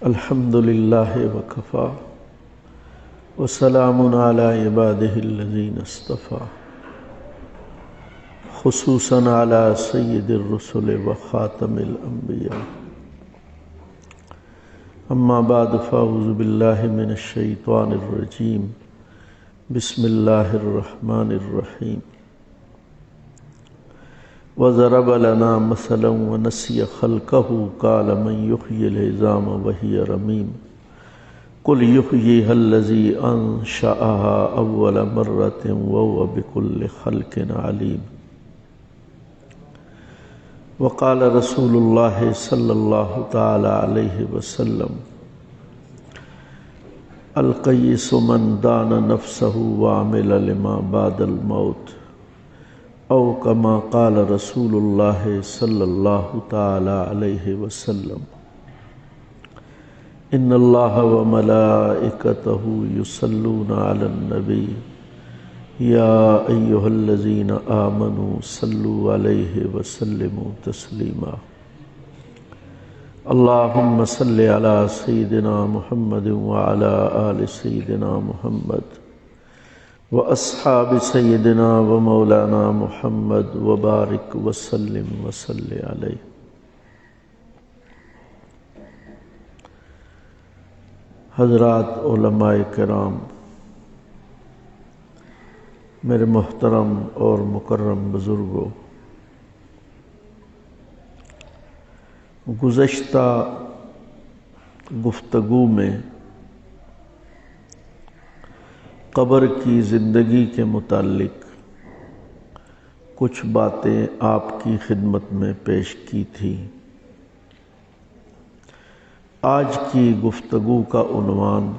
الحمد للہ وکفا وسلام علی عبادہ الذین اصطفیٰ خصوصاً علی سید الرسل وخاتم الانبیاء اما بعد فاعوذ باللہ من الشیطان الرجیم بسم اللہ الرحمن الرحیم وضرب لنا مثلا ونسي خلقه قال من يحيي العظام وهي رميم قل يحييها الذي أنشأها أول مرة وهو بكل خلق عليم وقال رسول الله صلى الله تعالى عليه وسلم القيس من دان نفسه وعمل لما بعد الموت او کما قال رسول اللہ صلی اللہ تعالی علیہ وسلم ان اللہ وملائکتہ یصلون علی النبی یا ایہا الذین آمنوا صلوا علیہ وسلموا تسلیما اللہم صل علی سیدنا محمد وعلی آل سیدنا محمد وَأَصْحَابِ سَيِّدِنَا وَمَوْلَانَا محمد وبارک وسلم وصلی علیہ۔ حضرات علماء کرام، میرے محترم اور مکرم بزرگوں، گزشتہ گفتگو میں قبر کی زندگی کے متعلق کچھ باتیں آپ کی خدمت میں پیش کی تھی۔ آج کی گفتگو کا عنوان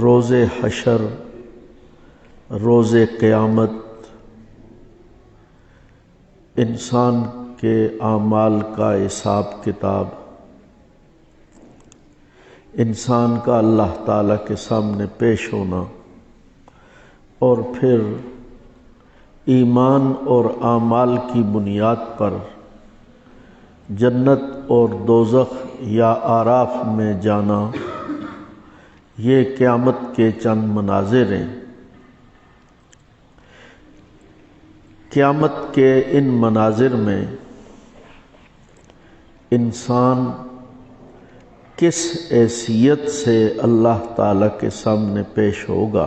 روز حشر، روز قیامت، انسان کے اعمال کا حساب کتاب، انسان کا اللہ تعالیٰ کے سامنے پیش ہونا، اور پھر ایمان اور اعمال کی بنیاد پر جنت اور دوزخ یا اعراف میں جانا، یہ قیامت کے چند مناظر ہیں۔ قیامت کے ان مناظر میں انسان کس حیثیت سے اللہ تعالیٰ کے سامنے پیش ہوگا؟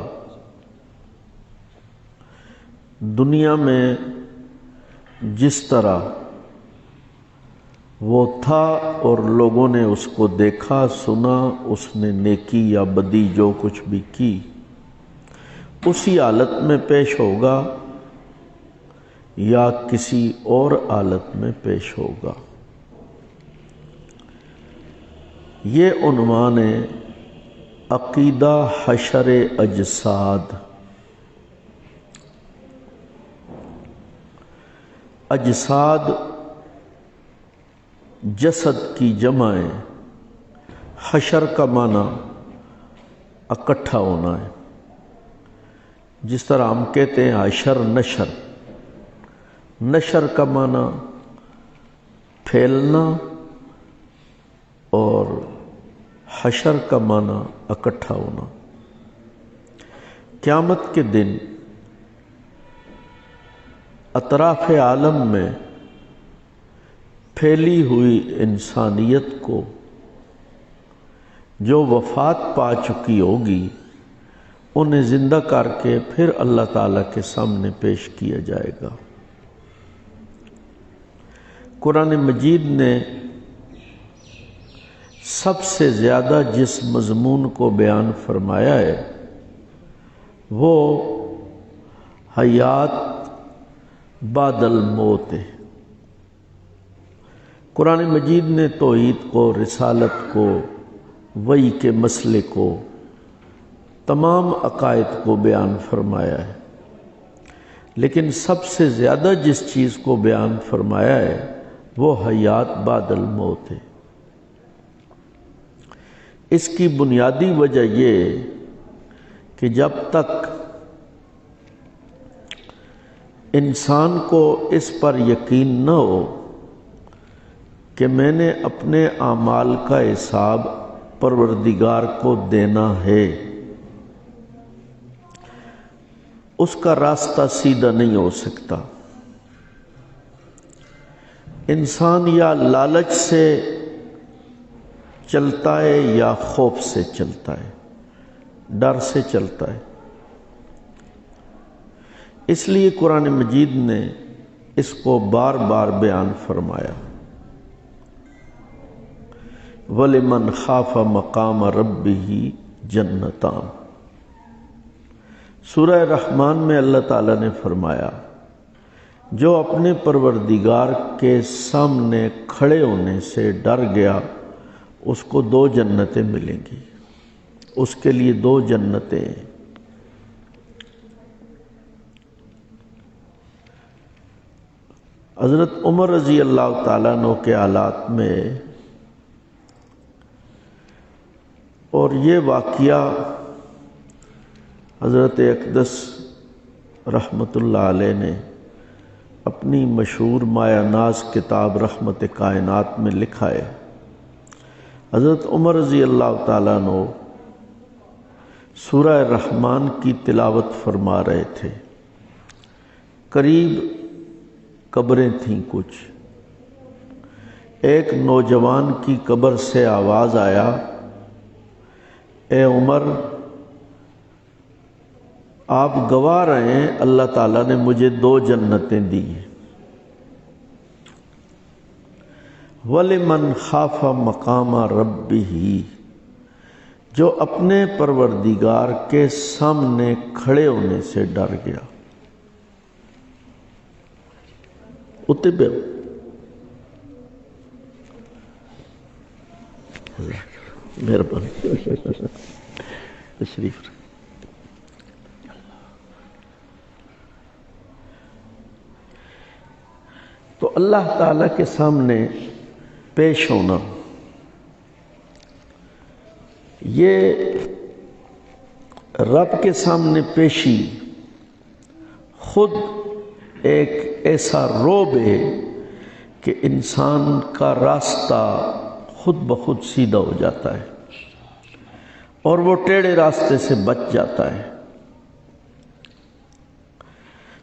دنیا میں جس طرح وہ تھا اور لوگوں نے اس کو دیکھا سنا، اس نے نیکی یا بدی جو کچھ بھی کی، اسی حالت میں پیش ہوگا یا کسی اور حالت میں پیش ہوگا؟ یہ عنوان ہے عقیدہ حشر اجساد۔ اجساد جسد کی جمع ہے، حشر کا معنی اکٹھا ہونا ہے۔ جس طرح ہم کہتے ہیں حشر نشر، نشر کا معنی پھیلنا اور حشر کا معنی اکٹھا ہونا۔ قیامت کے دن اطراف عالم میں پھیلی ہوئی انسانیت کو جو وفات پا چکی ہوگی، انہیں زندہ کر کے پھر اللہ تعالیٰ کے سامنے پیش کیا جائے گا۔ قرآن مجید نے سب سے زیادہ جس مضمون کو بیان فرمایا ہے وہ حیات بعد الموت ہے۔ قرآن مجید نے توحید کو، رسالت کو، وحی کے مسئلے کو، تمام عقائد کو بیان فرمایا ہے، لیکن سب سے زیادہ جس چیز کو بیان فرمایا ہے وہ حیات بعد الموت ہے۔ اس کی بنیادی وجہ یہ ہے کہ جب تک انسان کو اس پر یقین نہ ہو کہ میں نے اپنے اعمال کا حساب پروردگار کو دینا ہے، اس کا راستہ سیدھا نہیں ہو سکتا۔ انسان یا لالچ سے چلتا ہے یا خوف سے چلتا ہے، ڈر سے چلتا ہے۔ اس لیے قرآن مجید نے اس کو بار بار بیان فرمایا، وَلِمَنْ خَافَ مَقَامَ رَبِّهِ جَنَّتَانِ۔ سورہ رحمان میں اللہ تعالیٰ نے فرمایا، جو اپنے پروردگار کے سامنے کھڑے ہونے سے ڈر گیا اس کو 2 جنتیں ملیں گی، اس کے لیے 2 جنتیں۔ حضرت عمر رضی اللہ تعالیٰ عنہ کے حالات میں، اور یہ واقعہ حضرت اقدس رحمۃ اللہ علیہ نے اپنی مشہور مایہ ناز کتاب رحمت کائنات میں لکھا ہے۔ حضرت عمر رضی اللہ تعالیٰ عنہ سورہ رحمان کی تلاوت فرما رہے تھے، قریب قبریں تھیں کچھ، ایک نوجوان کی قبر سے آواز آیا، اے عمر، آپ گواہ رہے ہیں اللہ تعالیٰ نے مجھے 2 جنتیں دی ہیں۔ وَلِمَنْ خَافَ مَقَامَ رَبِّهِ، جو اپنے پروردگار کے سامنے کھڑے ہونے سے ڈر گیا۔ اتبع مہربانی تشریف۔ تو اللہ تعالیٰ کے سامنے پیش ہونا، یہ رب کے سامنے پیشی خود ایک ایسا رعب ہے کہ انسان کا راستہ خود بخود سیدھا ہو جاتا ہے اور وہ ٹیڑھے راستے سے بچ جاتا ہے۔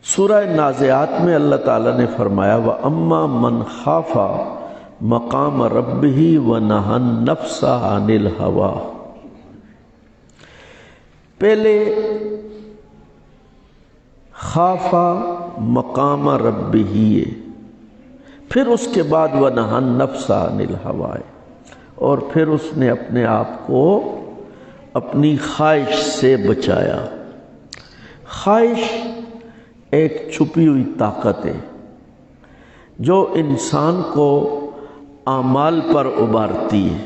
سورہ نازعات میں اللہ تعالیٰ نے فرمایا، وَأَمَّا مَنْ خَافَ مَقَامَ رَبِّهِ وَنَهَى النَّفْسَ عَنِ الْهَوَىٰ۔ پہلے خاف مقام ربہ، پھر اس کے بعد وَنَهَى النَّفْسَ عَنِ الْهَوَىٰ، اور پھر اس نے اپنے آپ کو اپنی خواہش سے بچایا۔ خواہش ایک چھپی ہوئی طاقت ہے جو انسان کو اعمال پر ابھارتی ہے،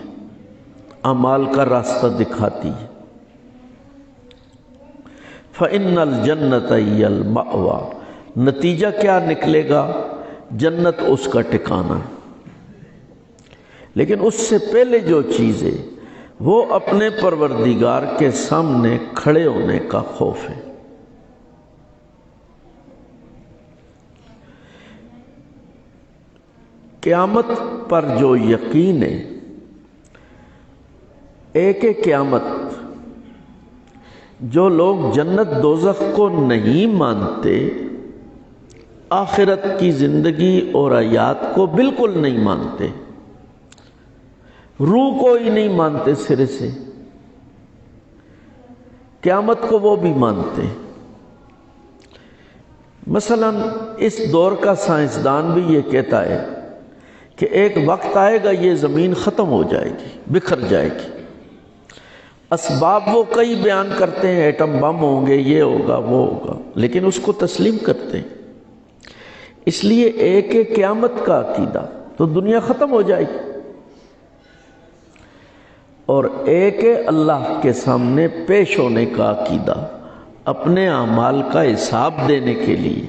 اعمال کا راستہ دکھاتی ہے۔ فَإِنَّ الْجَنَّةَ هِيَ الْمَأْوَىٰ، نتیجہ کیا نکلے گا؟ جنت اس کا ٹھکانہ ہے۔ لیکن اس سے پہلے جو چیز ہے وہ اپنے پروردگار کے سامنے کھڑے ہونے کا خوف ہے۔ قیامت پر جو یقین ہے، ایک قیامت، جو لوگ جنت دوزخ کو نہیں مانتے، آخرت کی زندگی اور حیات کو بالکل نہیں مانتے، روح کو ہی نہیں مانتے سرے سے، قیامت کو وہ بھی مانتے۔ مثلا اس دور کا سائنسدان بھی یہ کہتا ہے کہ ایک وقت آئے گا یہ زمین ختم ہو جائے گی، بکھر جائے گی۔ اسباب وہ کئی بیان کرتے ہیں، ایٹم بم ہوں گے، یہ ہوگا وہ ہوگا، لیکن اس کو تسلیم کرتے ہیں۔ اس لیے ایک قیامت کا عقیدہ تو دنیا ختم ہو جائے گی، اور ایک اللہ کے سامنے پیش ہونے کا عقیدہ، اپنے اعمال کا حساب دینے کے لیے۔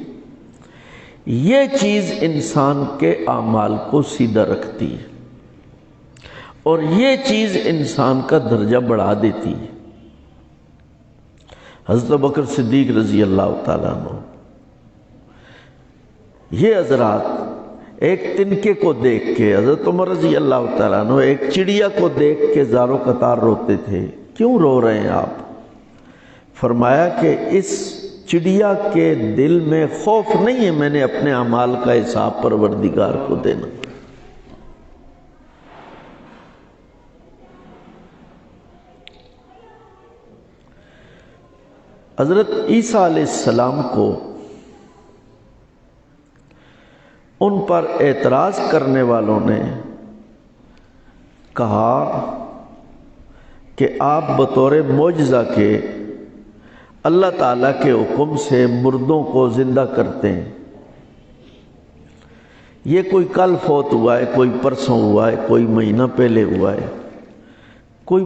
یہ چیز انسان کے اعمال کو سیدھا رکھتی ہے، اور یہ چیز انسان کا درجہ بڑھا دیتی ہے۔ حضرت ابوبکر صدیق رضی اللہ تعالیٰ عنہ، یہ حضرات ایک تنکے کو دیکھ کے حضرت عمر رضی اللہ تعالیٰ عنہ ایک چڑیا کو دیکھ کے زارو قطار روتے تھے. کیوں رو رہے ہیں آپ؟ فرمایا کہ اس چڑیا کے دل میں خوف نہیں ہے میں نے اپنے اعمال کا حساب پروردگار کو دینا. حضرت عیسیٰ علیہ السلام کو ان پر اعتراض کرنے والوں نے کہا کہ آپ بطور معجزہ کے اللہ تعالیٰ کے حکم سے مردوں کو زندہ کرتے ہیں. یہ کوئی کل فوت ہوا ہے، کوئی پرسوں ہوا ہے، کوئی مہینہ پہلے ہوا ہے، کوئی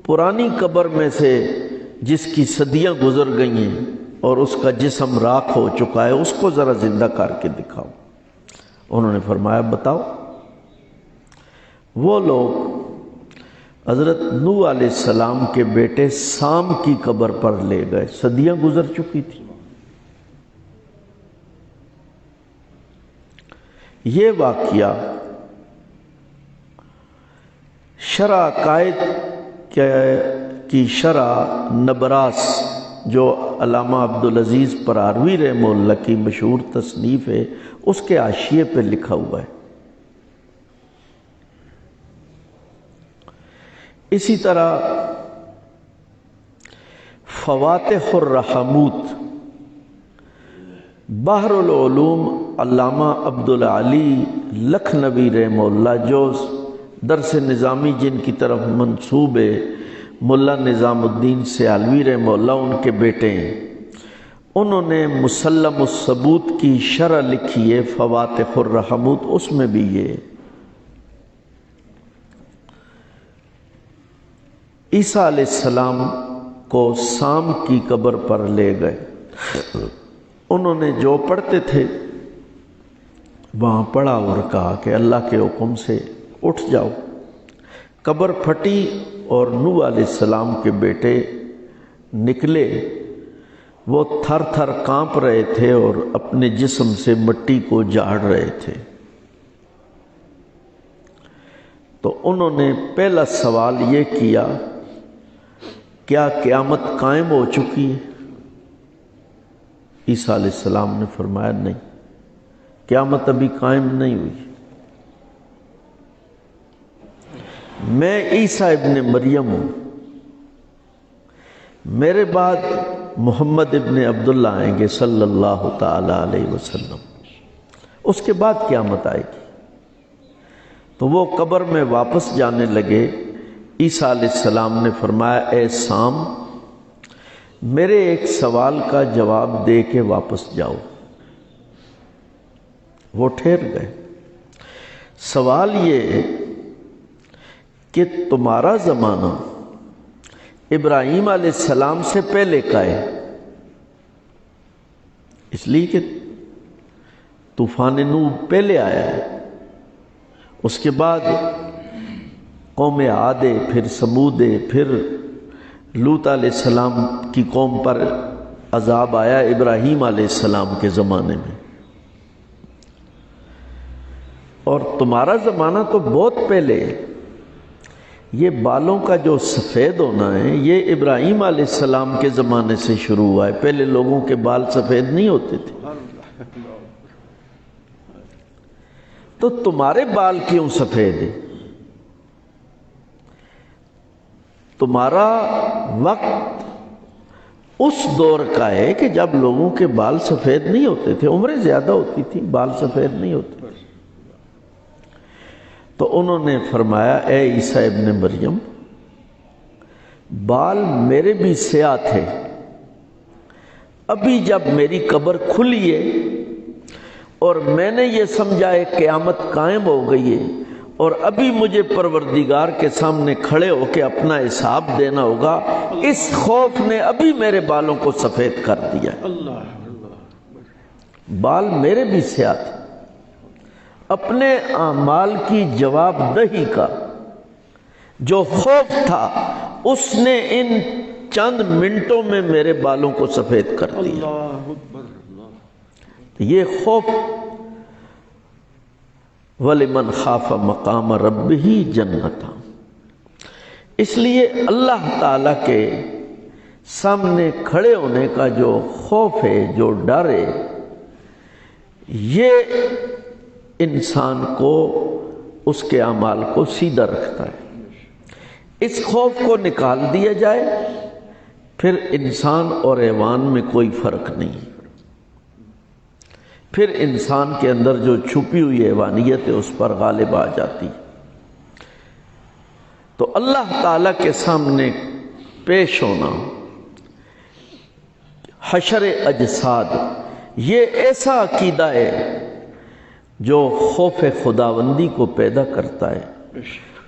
پرانی قبر میں سے جس کی صدیاں گزر گئی ہیں اور اس کا جسم راکھ ہو چکا ہے اس کو ذرا زندہ کر کے دکھاؤ. انہوں نے فرمایا بتاؤ. وہ لوگ حضرت نوح علیہ السلام کے بیٹے سام کی قبر پر لے گئے، صدیاں گزر چکی تھی. یہ واقعہ شرح عقائد کی شرح نبراس جو علامہ عبدالعزیز پراروی رحمہ اللہ کی مشہور تصنیف ہے اس کے حاشیے پہ لکھا ہوا ہے. اسی طرح فواتح الرحموت بحر العلوم علامہ عبدالعلی لکھنوی رحمہ اللہ جو درس نظامی جن کی طرف منسوب ہے ملا نظام الدین سیالوی رحمہ اللہ ان کے بیٹے ہیں، انہوں نے مسلم الثبوت کی شرح لکھی ہے فواتح الرحموت. اس میں بھی یہ عیسیٰ علیہ السلام کو سام کی قبر پر لے گئے. انہوں نے جو پڑھتے تھے وہاں پڑھا اور کہا کہ اللہ کے حکم سے اٹھ جاؤ. قبر پھٹی اور نوح علیہ السلام کے بیٹے نکلے. وہ تھر تھر کانپ رہے تھے اور اپنے جسم سے مٹی کو جھاڑ رہے تھے. تو انہوں نے پہلا سوال یہ کیا کیا قیامت قائم ہو چکی ہے؟ عیسیٰ علیہ السلام نے فرمایا نہیں، قیامت ابھی قائم نہیں ہوئی. میں عیسیٰ ابن مریم ہوں، میرے بعد محمد ابن عبداللہ آئیں گے صلی اللہ تعالی علیہ وسلم، اس کے بعد قیامت آئے گی. تو وہ قبر میں واپس جانے لگے. عیسیٰ علیہ السلام نے فرمایا اے سام میرے ایک سوال کا جواب دے کے واپس جاؤ. وہ ٹھہر گئے. سوال یہ کہ تمہارا زمانہ ابراہیم علیہ السلام سے پہلے کا ہے، اس لیے کہ طوفان نوح پہلے آیا ہے، اس کے بعد قوم عاد، پھر سمود، پھر لوط علیہ السلام کی قوم پر عذاب آیا ابراہیم علیہ السلام کے زمانے میں، اور تمہارا زمانہ تو بہت پہلے ہے. یہ بالوں کا جو سفید ہونا ہے یہ ابراہیم علیہ السلام کے زمانے سے شروع ہوا ہے. پہلے لوگوں کے بال سفید نہیں ہوتے تھے. تو تمہارے بال کیوں سفید ہے؟ تمہارا وقت اس دور کا ہے کہ جب لوگوں کے بال سفید نہیں ہوتے تھے، عمریں زیادہ ہوتی تھی، بال سفید نہیں ہوتے. تو انہوں نے فرمایا اے عیسیٰ ابن مریم بال میرے بھی سیاہ تھے، ابھی جب میری قبر کھلی ہے اور میں نے یہ سمجھا ہے قیامت قائم ہو گئی ہے اور ابھی مجھے پروردگار کے سامنے کھڑے ہو کے اپنا حساب دینا ہوگا، اس خوف نے ابھی میرے بالوں کو سفید کر دیا. بال میرے بھی سیاہ تھے. اپنے اعمال کی جواب دہی کا جو خوف تھا اس نے ان چند منٹوں میں میرے بالوں کو سفید کر دیا. یہ خوف وَلِمَنْ خَافَ مَقَامَ رَبِّهِ جَنَّتَانِ۔ اس لیے اللہ تعالیٰ کے سامنے کھڑے ہونے کا جو خوف ہے، جو ڈر ہے، یہ انسان کو اس کے اعمال کو سیدھا رکھتا ہے۔ اس خوف کو نکال دیا جائے پھر انسان اور حیوان میں کوئی فرق نہیں، پھر انسان کے اندر جو چھپی ہوئی حیوانیت ہے اس پر غالب آ جاتی۔ تو اللہ تعالیٰ کے سامنے پیش ہونا، حشر اجساد، یہ ایسا عقیدہ ہے جو خوف خداوندی کو پیدا کرتا ہے،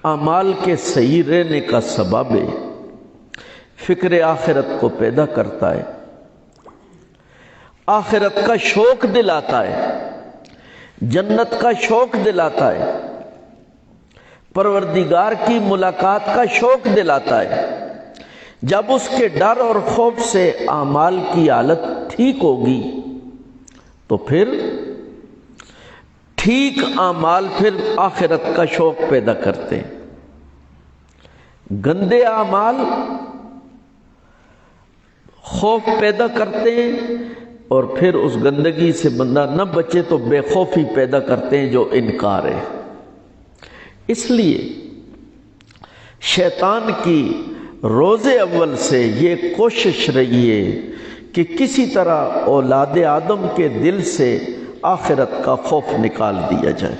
اعمال کے صحیح رہنے کا سبب ہے، فکر آخرت کو پیدا کرتا ہے، آخرت کا شوق دلاتا ہے، جنت کا شوق دلاتا ہے، پروردگار کی ملاقات کا شوق دلاتا ہے۔ جب اس کے ڈر اور خوف سے اعمال کی حالت ٹھیک ہوگی تو پھر ٹھیک اعمال پھر آخرت کا شوق پیدا کرتے ہیں۔ گندے اعمال خوف پیدا کرتے ہیں، اور پھر اس گندگی سے بندہ نہ بچے تو بے خوفی پیدا کرتے ہیں جو انکار ہے۔ اس لیے شیطان کی روز اول سے یہ کوشش رہی ہے کہ کسی طرح اولاد آدم کے دل سے آخرت کا خوف نکال دیا جائے۔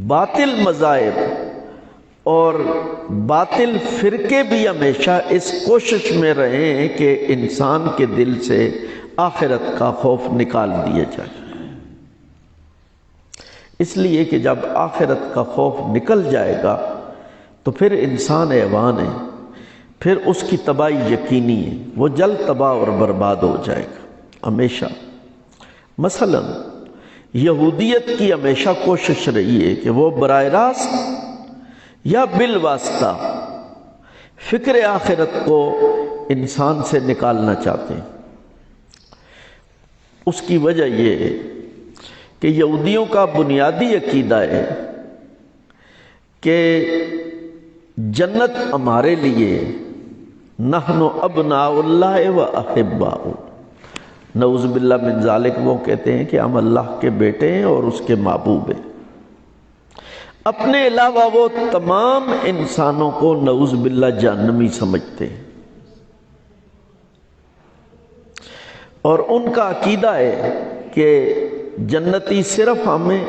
باطل مذاہب اور باطل فرقے بھی ہمیشہ اس کوشش میں رہے ہیں کہ انسان کے دل سے آخرت کا خوف نکال دیا جائے۔ اس لیے کہ جب آخرت کا خوف نکل جائے گا تو پھر انسان حیوان ہے، پھر اس کی تباہی یقینی ہے، وہ جلد تباہ اور برباد ہو جائے گا ہمیشہ۔ مثلا یہودیت کی ہمیشہ کوشش رہی ہے کہ وہ براہ راست یا بالواسطہ فکر آخرت کو انسان سے نکالنا چاہتے ہیں۔ اس کی وجہ یہ ہے کہ یہودیوں کا بنیادی عقیدہ ہے کہ جنت ہمارے لیے نحن ابناء اللہ و احباؤہ، نعوذ باللہ من ذالک، وہ کہتے ہیں کہ ہم اللہ کے بیٹے ہیں اور اس کے محبوب ہیں۔ اپنے علاوہ وہ تمام انسانوں کو نعوذ باللہ جہنمی سمجھتے ہیں، اور ان کا عقیدہ ہے کہ جنتی صرف ہمیں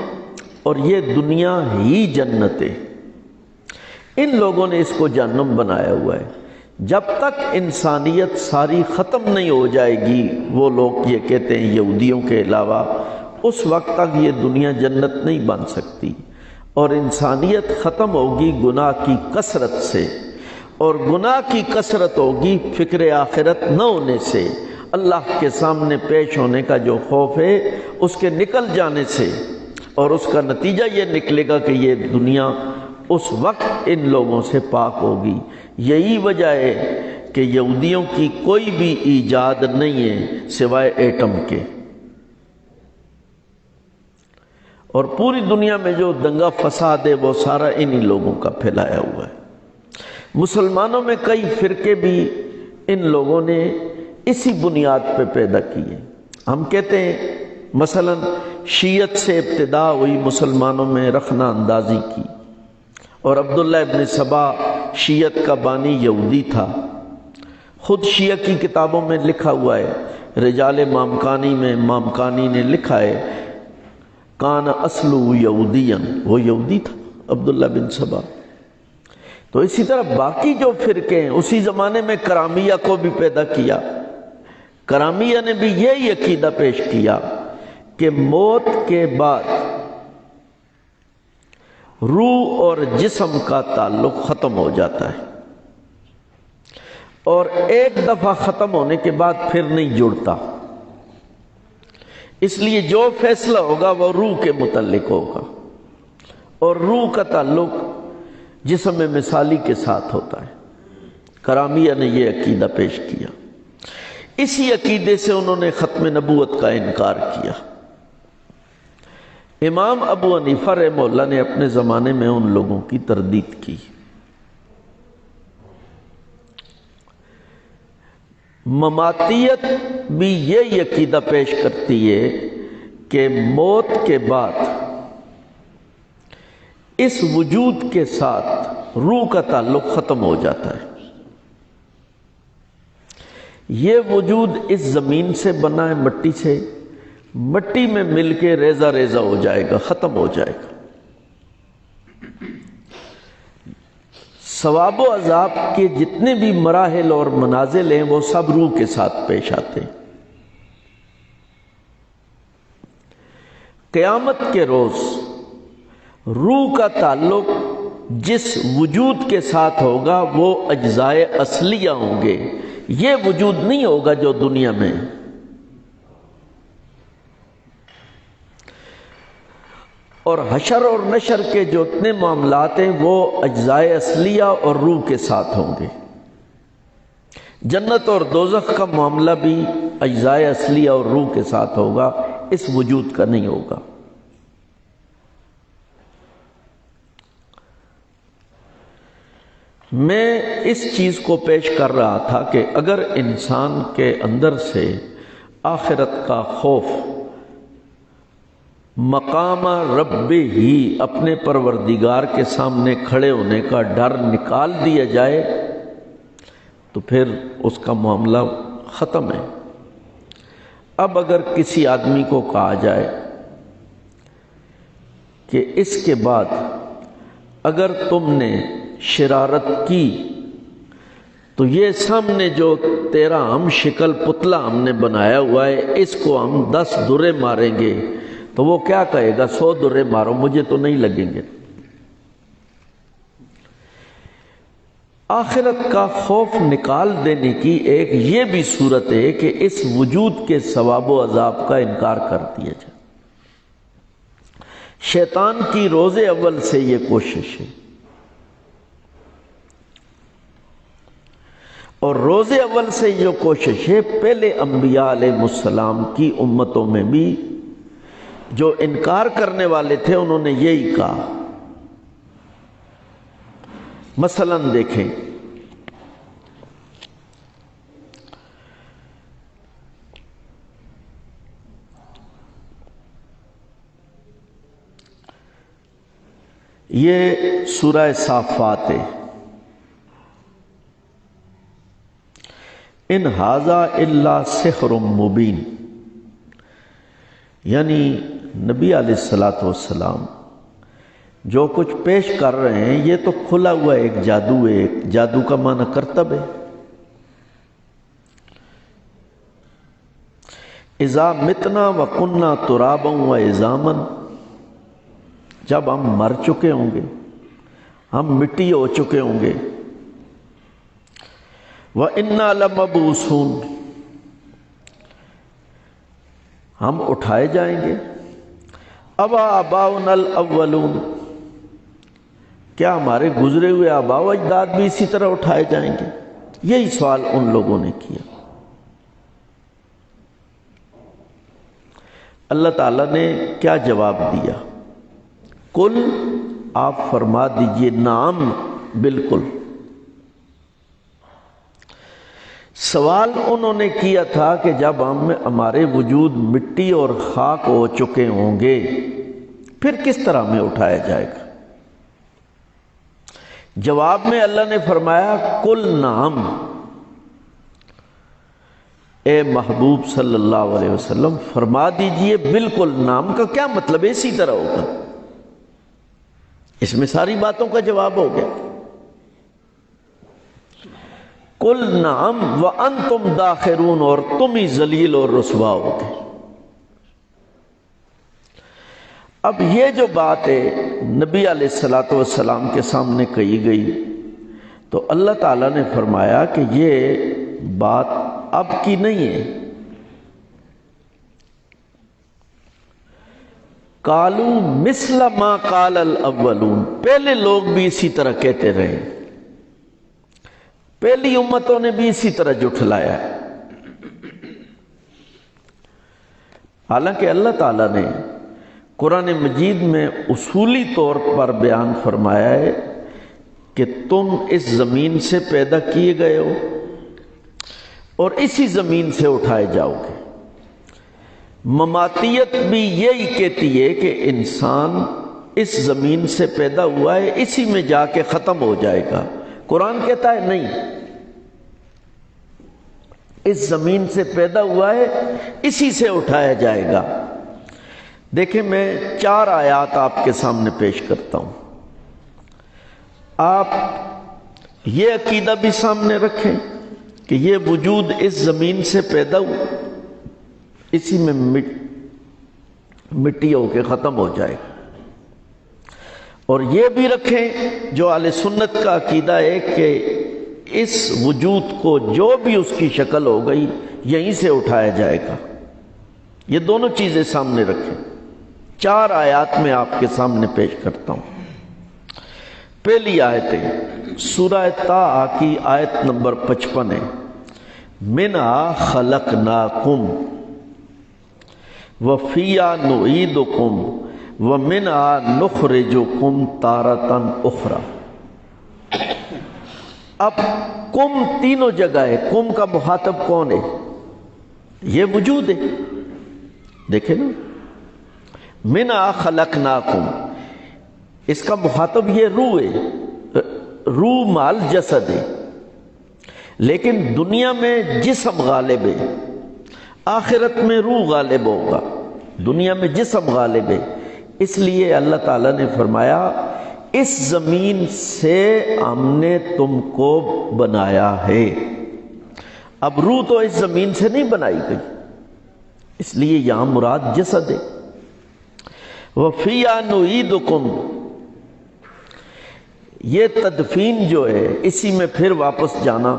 اور یہ دنیا ہی جنت ہے۔ ان لوگوں نے اس کو جہنم بنایا ہوا ہے۔ جب تک انسانیت ساری ختم نہیں ہو جائے گی، وہ لوگ یہ کہتے ہیں یہودیوں کے علاوہ، اس وقت تک یہ دنیا جنت نہیں بن سکتی، اور انسانیت ختم ہوگی گناہ کی کثرت سے، اور گناہ کی کثرت ہوگی فکر آخرت نہ ہونے سے، اللہ کے سامنے پیش ہونے کا جو خوف ہے اس کے نکل جانے سے، اور اس کا نتیجہ یہ نکلے گا کہ یہ دنیا اس وقت ان لوگوں سے پاک ہوگی۔ یہی وجہ ہے کہ یہودیوں کی کوئی بھی ایجاد نہیں ہے سوائے ایٹم کے، اور پوری دنیا میں جو دنگا فساد ہے وہ سارا انہی لوگوں کا پھیلایا ہوا ہے۔ مسلمانوں میں کئی فرقے بھی ان لوگوں نے اسی بنیاد پہ پیدا کیے۔ ہم کہتے ہیں مثلا شیعت سے ابتدا ہوئی مسلمانوں میں رخنہ اندازی کی، اور عبداللہ ابن سبا شیعت کا بانی یہودی تھا۔ خود شیعہ کی کتابوں میں لکھا ہوا ہے، رجال مامکانی میں مامکانی نے لکھا ہے کان اصلو یہودین، وہ یہودی تھا عبداللہ بن سبا۔ تو اسی طرح باقی جو فرقے ہیں اسی زمانے میں کرامیہ کو بھی پیدا کیا۔ کرامیہ نے بھی یہی عقیدہ پیش کیا کہ موت کے بعد روح اور جسم کا تعلق ختم ہو جاتا ہے، اور ایک دفعہ ختم ہونے کے بعد پھر نہیں جڑتا، اس لیے جو فیصلہ ہوگا وہ روح کے متعلق ہوگا، اور روح کا تعلق جسم مثالی کے ساتھ ہوتا ہے۔ کرامیہ نے یہ عقیدہ پیش کیا۔ اسی عقیدے سے انہوں نے ختم نبوت کا انکار کیا۔ امام ابو حنیفہ رحمہ اللہ نے اپنے زمانے میں ان لوگوں کی تردید کی۔ مماتیت بھی یہ عقیدہ پیش کرتی ہے کہ موت کے بعد اس وجود کے ساتھ روح کا تعلق ختم ہو جاتا ہے۔ یہ وجود اس زمین سے بنا ہے، مٹی سے، مٹی میں مل کے ریزہ ریزہ ہو جائے گا، ختم ہو جائے گا۔ ثواب و عذاب کے جتنے بھی مراحل اور منازل ہیں وہ سب روح کے ساتھ پیش آتے ہیں۔ قیامت کے روز روح کا تعلق جس وجود کے ساتھ ہوگا وہ اجزائے اصلیہ ہوں گے، یہ وجود نہیں ہوگا جو دنیا میں۔ اور حشر اور نشر کے جو اتنے معاملات ہیں وہ اجزائے اصلیہ اور روح کے ساتھ ہوں گے۔ جنت اور دوزخ کا معاملہ بھی اجزائے اصلیہ اور روح کے ساتھ ہوگا، اس وجود کا نہیں ہوگا۔ میں اس چیز کو پیش کر رہا تھا کہ اگر انسان کے اندر سے آخرت کا خوف، مقام رب ہی اپنے پروردگار کے سامنے کھڑے ہونے کا ڈر نکال دیا جائے تو پھر اس کا معاملہ ختم ہے۔ اب اگر کسی آدمی کو کہا جائے کہ اس کے بعد اگر تم نے شرارت کی تو یہ سامنے جو تیرا ہم شکل پتلا ہم نے بنایا ہوا ہے اس کو ہم 10 درے ماریں گے، تو وہ کیا کہے گا؟ 100 درے مارو، مجھے تو نہیں لگیں گے۔ آخرت کا خوف نکال دینے کی ایک یہ بھی صورت ہے کہ اس وجود کے ثواب و عذاب کا انکار کر دیا جائے۔ شیطان کی روز اول سے یہ کوشش ہے، اور روز اول سے جو کوشش ہے پہلے انبیاء علیہ السلام کی امتوں میں بھی جو انکار کرنے والے تھے انہوں نے یہی کہا۔ مثلا دیکھیں، یہ سورہ صافات ہے۔ ان ھذا الا سحر مبین، یعنی نبی علیہ السلام جو کچھ پیش کر رہے ہیں یہ تو کھلا ہوا ایک جادو ہے، ایک جادو کا معنی کرتب ہے۔ اذا متنا وکنا ترابا وعظاما، جب ہم مر چکے ہوں گے، ہم مٹی ہو چکے ہوں گے، وَإِنَّا لَمَبْعُوثُونَ، ہم اٹھائے جائیں گے۔ أَوَآبَاؤُنَا الْأَوَّلُونَ، کیا ہمارے گزرے ہوئے آباء و اجداد بھی اسی طرح اٹھائے جائیں گے؟ یہی سوال ان لوگوں نے کیا۔ اللہ تعالیٰ نے کیا جواب دیا؟ قل، آپ فرما دیجئے، نعم، بالکل۔ سوال انہوں نے کیا تھا کہ جب ہمارے وجود مٹی اور خاک ہو چکے ہوں گے پھر کس طرح ہمیں اٹھایا جائے گا؟ جواب میں اللہ نے فرمایا قل نعم، اے محبوب صلی اللہ علیہ وسلم فرما دیجئے بالکل۔ نعم کا کیا مطلب ہے؟ اسی طرح ہوگا۔ اس میں ساری باتوں کا جواب ہو گیا۔ قل نعم وانتم داخرون، اور تم ہی ذلیل اور رسوا ہوگے۔ اب یہ جو بات ہے نبی علیہ السلام کے سامنے کہی گئی تو اللہ تعالیٰ نے فرمایا کہ یہ بات اب کی نہیں ہے۔ قالوا مثل ما قال الاولون، پہلے لوگ بھی اسی طرح کہتے رہے، پہلی امتوں نے بھی اسی طرح جھٹلایا ہے۔ حالانکہ اللہ تعالیٰ نے قرآن مجید میں اصولی طور پر بیان فرمایا ہے کہ تم اس زمین سے پیدا کیے گئے ہو اور اسی زمین سے اٹھائے جاؤ گے۔ مماتیت بھی یہی کہتی ہے کہ انسان اس زمین سے پیدا ہوا ہے، اسی میں جا کے ختم ہو جائے گا۔ قرآن کہتا ہے نہیں، اس زمین سے پیدا ہوا ہے، اسی سے اٹھایا جائے گا۔ دیکھیں میں 4 آیات آپ کے سامنے پیش کرتا ہوں، آپ یہ عقیدہ بھی سامنے رکھیں کہ یہ وجود اس زمین سے پیدا ہوا، اسی میں مٹی ہو کے ختم ہو جائے گا، اور یہ بھی رکھیں جو اہل سنت کا عقیدہ ہے کہ اس وجود کو جو بھی اس کی شکل ہو گئی یہیں سے اٹھایا جائے گا۔ یہ دونوں چیزیں سامنے رکھیں، 4 آیات میں آپ کے سامنے پیش کرتا ہوں۔ پہلی آیت ہے سورہ طٰہٰ کی آیت نمبر 55 ہے، منہا خلقناکم وفیہا نعیدکم ومنہا نخرجکم تارۃ اخری۔ اب کم تینوں جگہ ہے، کم کا مخاطب کون ہے؟ یہ وجود ہے، دیکھیں نا، منہا خلقناکم، اس کا مخاطب یہ روح ہے، روح مال جسد ہے، لیکن دنیا میں جسم غالب ہے، آخرت میں روح غالب ہوگا، دنیا میں جسم غالب ہے۔ اس لیے اللہ تعالیٰ نے فرمایا اس زمین سے ہم نے تم کو بنایا ہے۔ اب روح تو اس زمین سے نہیں بنائی گئی، اس لیے یہاں مراد جسد ہے۔ وَفِيهَا نُعِيدُكُمْ، یہ تدفین جو ہے اسی میں پھر واپس جانا،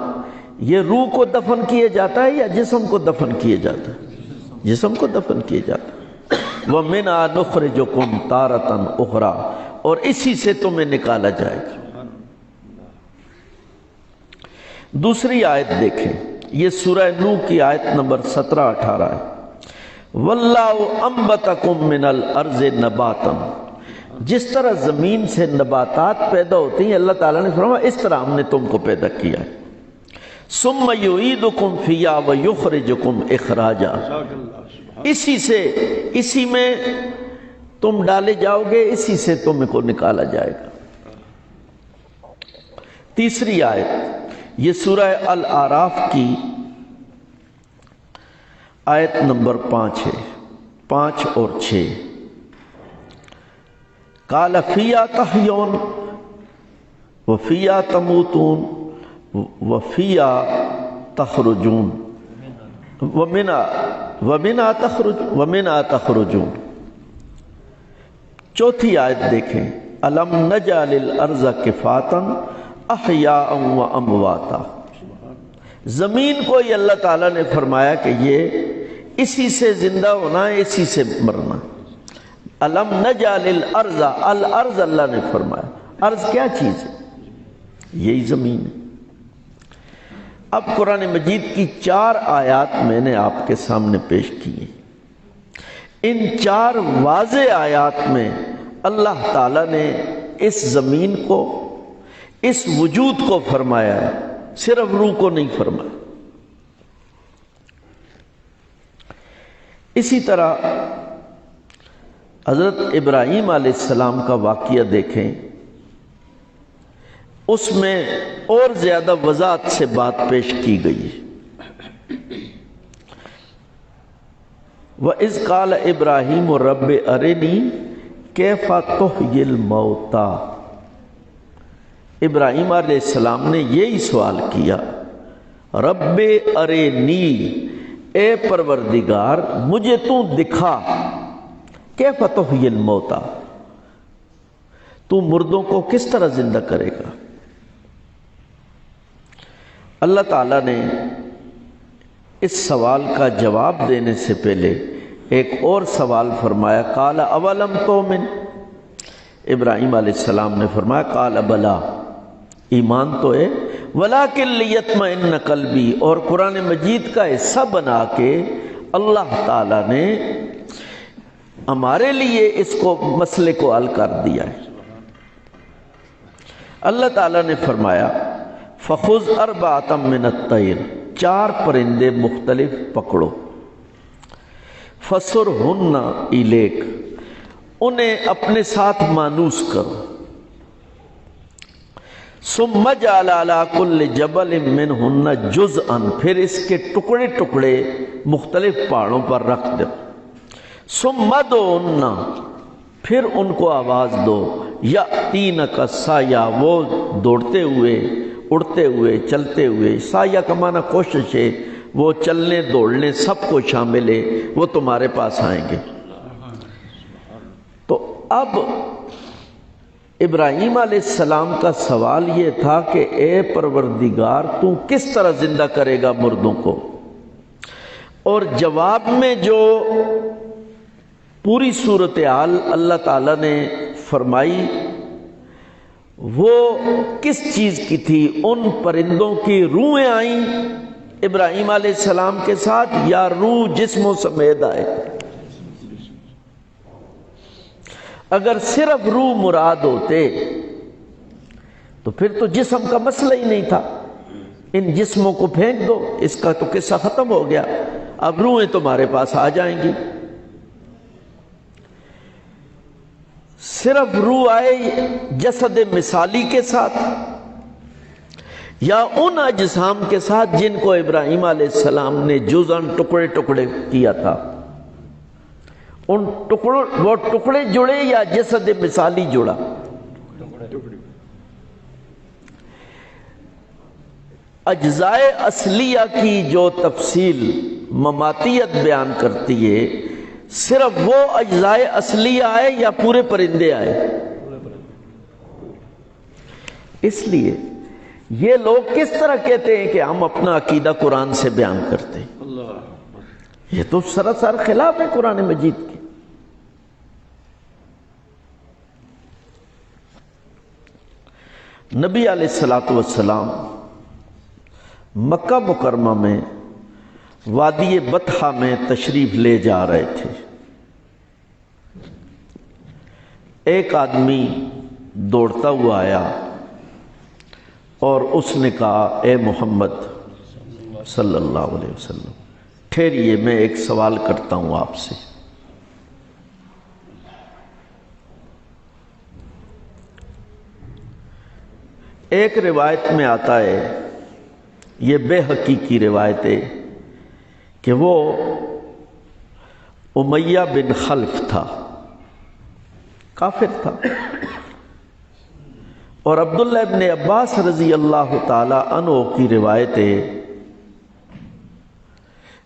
یہ روح کو دفن کیا جاتا ہے یا جسم کو دفن کیا جاتا ہے؟ جسم کو دفن کیا جاتا ہے۔ وَمِنْهَا نُخْرِجُكُمْ تَارَةً أُخْرَىٰ، اور اسی سے تمہیں نکالا جائے گا۔ دوسری آیت دیکھیں، یہ سورہ نوح کی آیت نمبر 17-18 ہے، وَاللَّهُ أَنبَتَكُم مِّنَ الْأَرْضِ نَبَاتًا، جس طرح زمین سے نباتات پیدا ہوتی ہیں اللہ تعالیٰ نے فرمایا اس طرح ہم نے تم کو پیدا کیا ہے۔ ثُمَّ يُعِيدُكُمْ فِيهَا وَيُخْرِجُكُمْ إِخْرَاجًا، اسی میں تم ڈالے جاؤ گے، اسی سے تم کو نکالا جائے گا۔ تیسری آیت یہ سورہ الاعراف کی آیت نمبر 5 ہے، 5 اور 6، قَالَ فِيهَا تَحْيَوْنَ وَفِيهَا تَمُوتُونَ وَفِيهَا تَخْرُجُونَ وَمِنْهَا تَخْرُجُونَ۔ چوتھی آیت دیکھیں، أَلَمْ نَجْعَلِ الْأَرْضَ كِفَاتًا أَحْيَاءً وَأَمْوَاتًا، زمین کو ہی اللہ تعالیٰ نے فرمایا کہ یہ اسی سے زندہ ہونا ہے، اسی سے مرنا ہے۔ أَلَمْ نَجْعَلِ الْأَرْضَ، الْأَرْض اللہ نے فرمایا، ارض کیا چیز ہے؟ یہی زمین ہے۔ اب قرآن مجید کی 4 آیات میں نے آپ کے سامنے پیش کی ہیں، ان 4 واضح آیات میں اللہ تعالیٰ نے اس زمین کو، اس وجود کو فرمایا ہے، صرف روح کو نہیں فرمایا۔ اسی طرح حضرت ابراہیم علیہ السلام کا واقعہ دیکھیں، اس میں اور زیادہ وضاحت سے بات پیش کی گئی ہے۔ وَإِذْ قَالَ إِبْرَاهِيمُ رَبِّ أَرِنِي كَيْفَ تُحْيِي الْمَوْتَىٰ، ابراہیم علیہ السلام نے یہی سوال کیا، رب ارنی، اے پروردگار مجھے تو دکھا، کیف تحیی الموتیٰ، تو مردوں کو کس طرح زندہ کرے گا۔ اللہ تعالیٰ نے اس سوال کا جواب دینے سے پہلے ایک اور سوال فرمایا، قال اولم تؤمن، ابراہیم علیہ السلام نے فرمایا قال بلا، ایمان تو ہے، ولیکن لیطمئن قلبی، اور قرآن مجید کا حصہ بنا کے اللہ تعالیٰ نے ہمارے لیے اس کو مسئلے کو حل کر دیا ہے۔ اللہ تعالیٰ نے فرمایا فخذ اربعۃ من الطیر، 4 پرندے مختلف پکڑو، فسرہن الیک، انہیں اپنے ساتھ مانوس کرو، ثم اجعل علی کل جبل منہن جزءا، پھر اس کے ٹکڑے ٹکڑے مختلف پہاڑوں پر رکھ دو، ثم ادعوہن، پھر ان کو آواز دو، یأتینک سعیا، وہ دوڑتے ہوئے، اڑتے ہوئے، چلتے ہوئے، سعیا کا معنی کوشش ہے، وہ چلنے دوڑنے سب کو شامل ہے، وہ تمہارے پاس آئیں گے۔ تو اب ابراہیم علیہ السلام کا سوال یہ تھا کہ اے پروردگار تو کس طرح زندہ کرے گا مردوں کو، اور جواب میں جو پوری صورتحال اللہ تعالیٰ نے فرمائی وہ کس چیز کی تھی؟ ان پرندوں کی روحیں آئیں ابراہیم علیہ السلام کے ساتھ، یا روح جسم و سمیت آئے؟ اگر صرف روح مراد ہوتے تو پھر تو جسم کا مسئلہ ہی نہیں تھا، ان جسموں کو پھینک دو، اس کا تو قصہ ختم ہو گیا، اب روحیں تمہارے پاس آ جائیں گی۔ صرف روح آئے جسد مثالی کے ساتھ یا ان اجسام کے ساتھ جن کو ابراہیم علیہ السلام نے جزءاً ٹکڑے ٹکڑے کیا تھا، ان وہ ٹکڑے جڑے یا جسد مثالی جڑا؟ اجزائے اصلیہ کی جو تفصیل مماتیت بیان کرتی ہے، صرف وہ اجزائے اصلیہ آئے یا پورے پرندے آئے؟ اس لیے یہ لوگ کس طرح کہتے ہیں کہ ہم اپنا عقیدہ قرآن سے بیان کرتے ہیں؟ یہ تو سراسر خلاف ہے قرآن مجید کے۔ نبی علیہ السلام مکہ مکرمہ میں وادی بطحہ میں تشریف لے جا رہے تھے، ایک آدمی دوڑتا ہوا آیا اور اس نے کہا اے محمد صلی اللہ علیہ وسلم ٹھہریے، میں ایک سوال کرتا ہوں آپ سے۔ ایک روایت میں آتا ہے، یہ بے حقیقی روایت ہے، کہ وہ امیہ بن خلف تھا، کافر تھا، اور عبداللہ ابن عباس رضی اللہ تعالی عنہ کی روایت ہے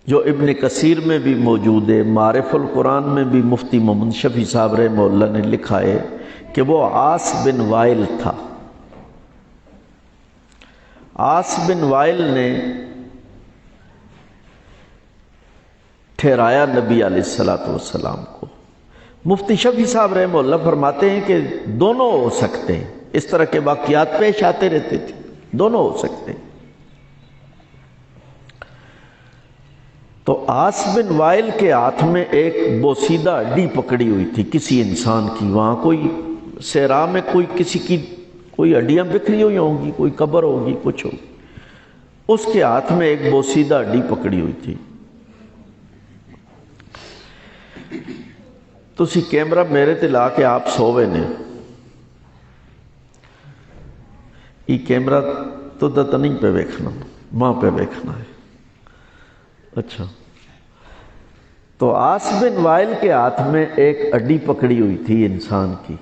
جو ابن کثیر میں بھی موجود ہے، معارف القرآن میں بھی مفتی محمد شفیع صاحب رحمہ اللہ نے لکھا ہے کہ وہ عاص بن وائل تھا۔ عاص بن وائل نے ٹھہرایا نبی علیہ السلام کو۔ مفتی شفیع صاحب رحمہ اللہ فرماتے ہیں کہ دونوں ہو سکتے ہیں، اس طرح کے واقعات پیش آتے رہتے تھے، دونوں ہو سکتے ہیں۔ تو عاص بن وائل کے ہاتھ میں ایک بوسیدہ ہڈی پکڑی ہوئی تھی کسی انسان کی، وہاں کوئی صحرا میں کوئی کسی کی کوئی ہڈیاں بکھری ہوئی ہوں گی، کوئی قبر ہوگی، کچھ ہوگی، اس کے ہاتھ میں ایک بوسیدہ ہڈی پکڑی ہوئی تھی۔ تسی کیمرہ میرے تے لا کے آپ سووے نے، یہ کیمرہ تو نہیں پہ ویکھنا، ماں پہ ویکھنا ہے۔ اچھا، تو عاص بن وائل کے ہاتھ میں ایک ہڈی پکڑی ہوئی تھی انسان کی۔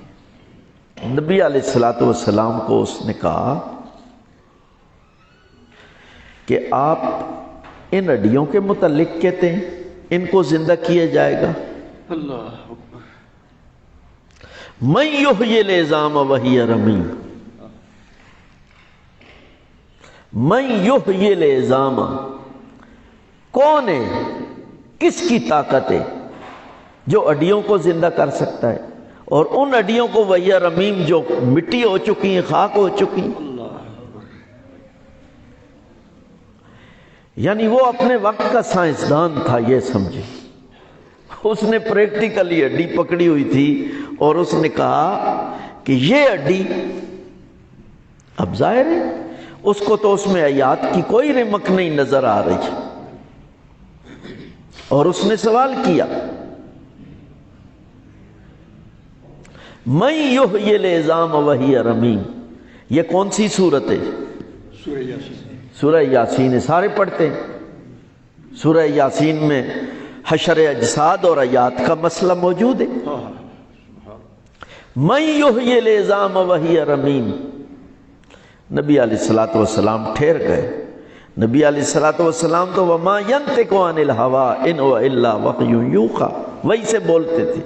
نبی علیہ السلام کو اس نے کہا کہ آپ ان ہڈیوں کے متعلق کہتے ہیں ان کو زندہ کیا جائے گا؟ اللہ اکبر۔ من یحیی العظام وہی رمیم، من یحیی العظام، کون ہے، کس کی طاقت ہے جو ہڈیوں کو زندہ کر سکتا ہے، اور ان ہڈیوں کو وہی رمیم جو مٹی ہو چکی ہیں، خاک ہو چکی ہیں۔ یعنی وہ اپنے وقت کا سائنسدان تھا، یہ سمجھے، اس نے پریکٹیکلی ہڈی پکڑی ہوئی تھی اور اس نے کہا کہ یہ ہڈی، اب ظاہر ہے اس کو تو اس میں حیات کی کوئی رمق نہیں نظر آ رہی، اور اس نے سوال کیا من یحیی العظام وہی رمیم، یہ کون سی صورت ہے؟ سورہ یاسین۔ سورہ یاسین ہے، سارے پڑھتے ہیں۔ سورہ یاسین میں حشر اجساد اور حیات کا مسئلہ موجود ہے۔ من یحیی العظام وہی رمیم، نبی علیہ الصلوۃ والسلام ٹھہر گئے۔ نبی علیہ الصلوۃ والسلام تو وما ینطق عن الہوی ان هو الا وحی یوحی، وہی سے بولتے تھے۔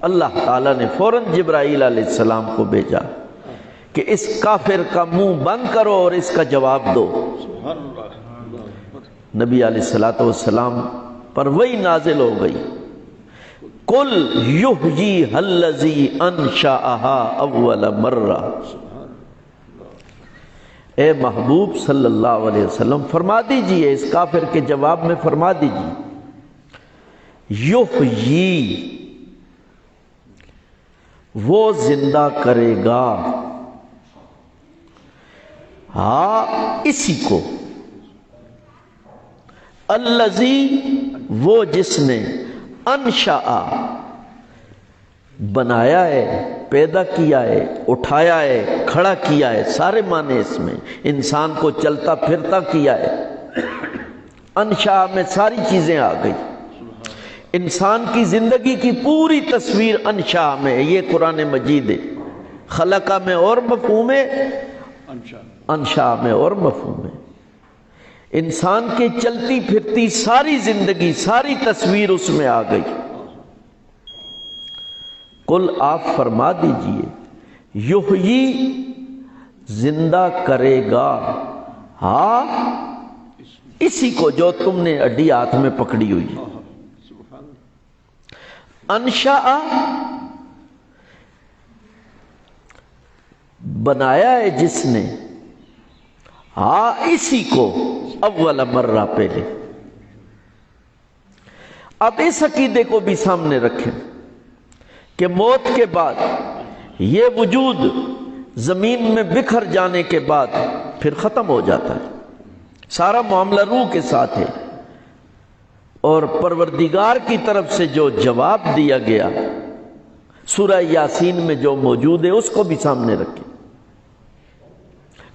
اللہ تعالیٰ نے فوراً جبرائیل علیہ السلام کو بھیجا کہ اس کافر کا منہ بند کرو اور اس کا جواب دو۔ نبی علیہ الصلوۃ والسلام پر وہی نازل ہو گئی، قل یحییھا الذی انشأھا اول مرہ۔ اے محبوب صلی اللہ علیہ وسلم فرما دیجئے اس کافر کے جواب میں، فرما دیجئے یحیی، وہ زندہ کرے گا، ہاں اسی کو، الذی، وہ جس نے، انشأ، بنایا ہے، پیدا کیا ہے، اٹھایا ہے، کھڑا کیا ہے، سارے معنی اس میں، انسان کو چلتا پھرتا کیا ہے۔ انشأ میں ساری چیزیں آ گئی، انسان کی زندگی کی پوری تصویر انشأ میں ہے۔ یہ قرآن مجید ہے۔ خلقہ میں اور مفہوم ہے، انشأ میں اور مفہوم ہے۔ انسان کے چلتی پھرتی ساری زندگی، ساری تصویر اس میں آ گئی۔ قل، آپ فرما دیجئے، یحیی، زندہ کرے گا، ہاں اسی کو جو تم نے ہڈی ہاتھ میں پکڑی ہوئی ہے۔ انشأ، بنایا ہے جس نے، ہاں اسی کو، اول مرہ، پہلے۔ اب اس عقیدے کو بھی سامنے رکھیں کہ موت کے بعد یہ وجود زمین میں بکھر جانے کے بعد پھر ختم ہو جاتا ہے، سارا معاملہ روح کے ساتھ ہے، اور پروردگار کی طرف سے جو جواب دیا گیا سورہ یاسین میں جو موجود ہے اس کو بھی سامنے رکھیں،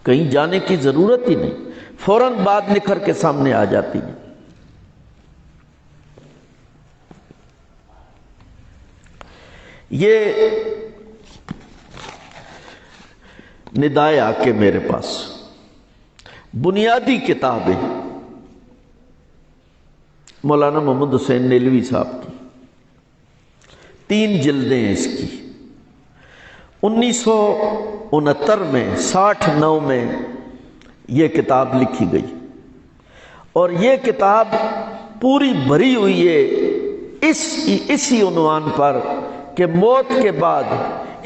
کہیں جانے کی ضرورت ہی نہیں، فوراً بات نکھر کے سامنے آ جاتی ہے۔ یہ ندائے آ کے میرے پاس بنیادی کتاب ہے مولانا محمد حسین نیلوی صاحب کی، 3 جلدیں ہیں اس کی۔ 1969 میں 69 میں یہ کتاب لکھی گئی، اور یہ کتاب پوری بھری ہوئی ہے اسی عنوان پر کہ موت کے بعد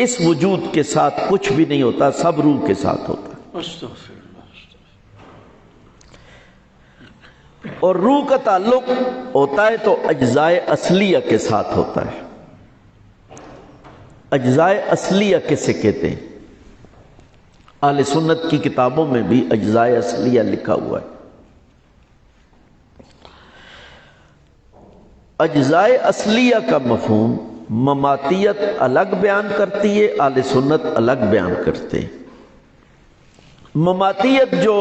اس وجود کے ساتھ کچھ بھی نہیں ہوتا، سب روح کے ساتھ ہوتا ہے، اور روح کا تعلق ہوتا ہے تو اجزائے اصلیہ کے ساتھ ہوتا ہے۔ اجزائے اصلیہ کسے کہتے ہیں؟ اہل سنت کی کتابوں میں بھی اجزائے اصلیہ لکھا ہوا ہے۔ اجزائے اصلیہ کا مفہوم مماتیت الگ بیان کرتی ہے، اہل سنت الگ بیان کرتے ہیں۔ مماتیت جو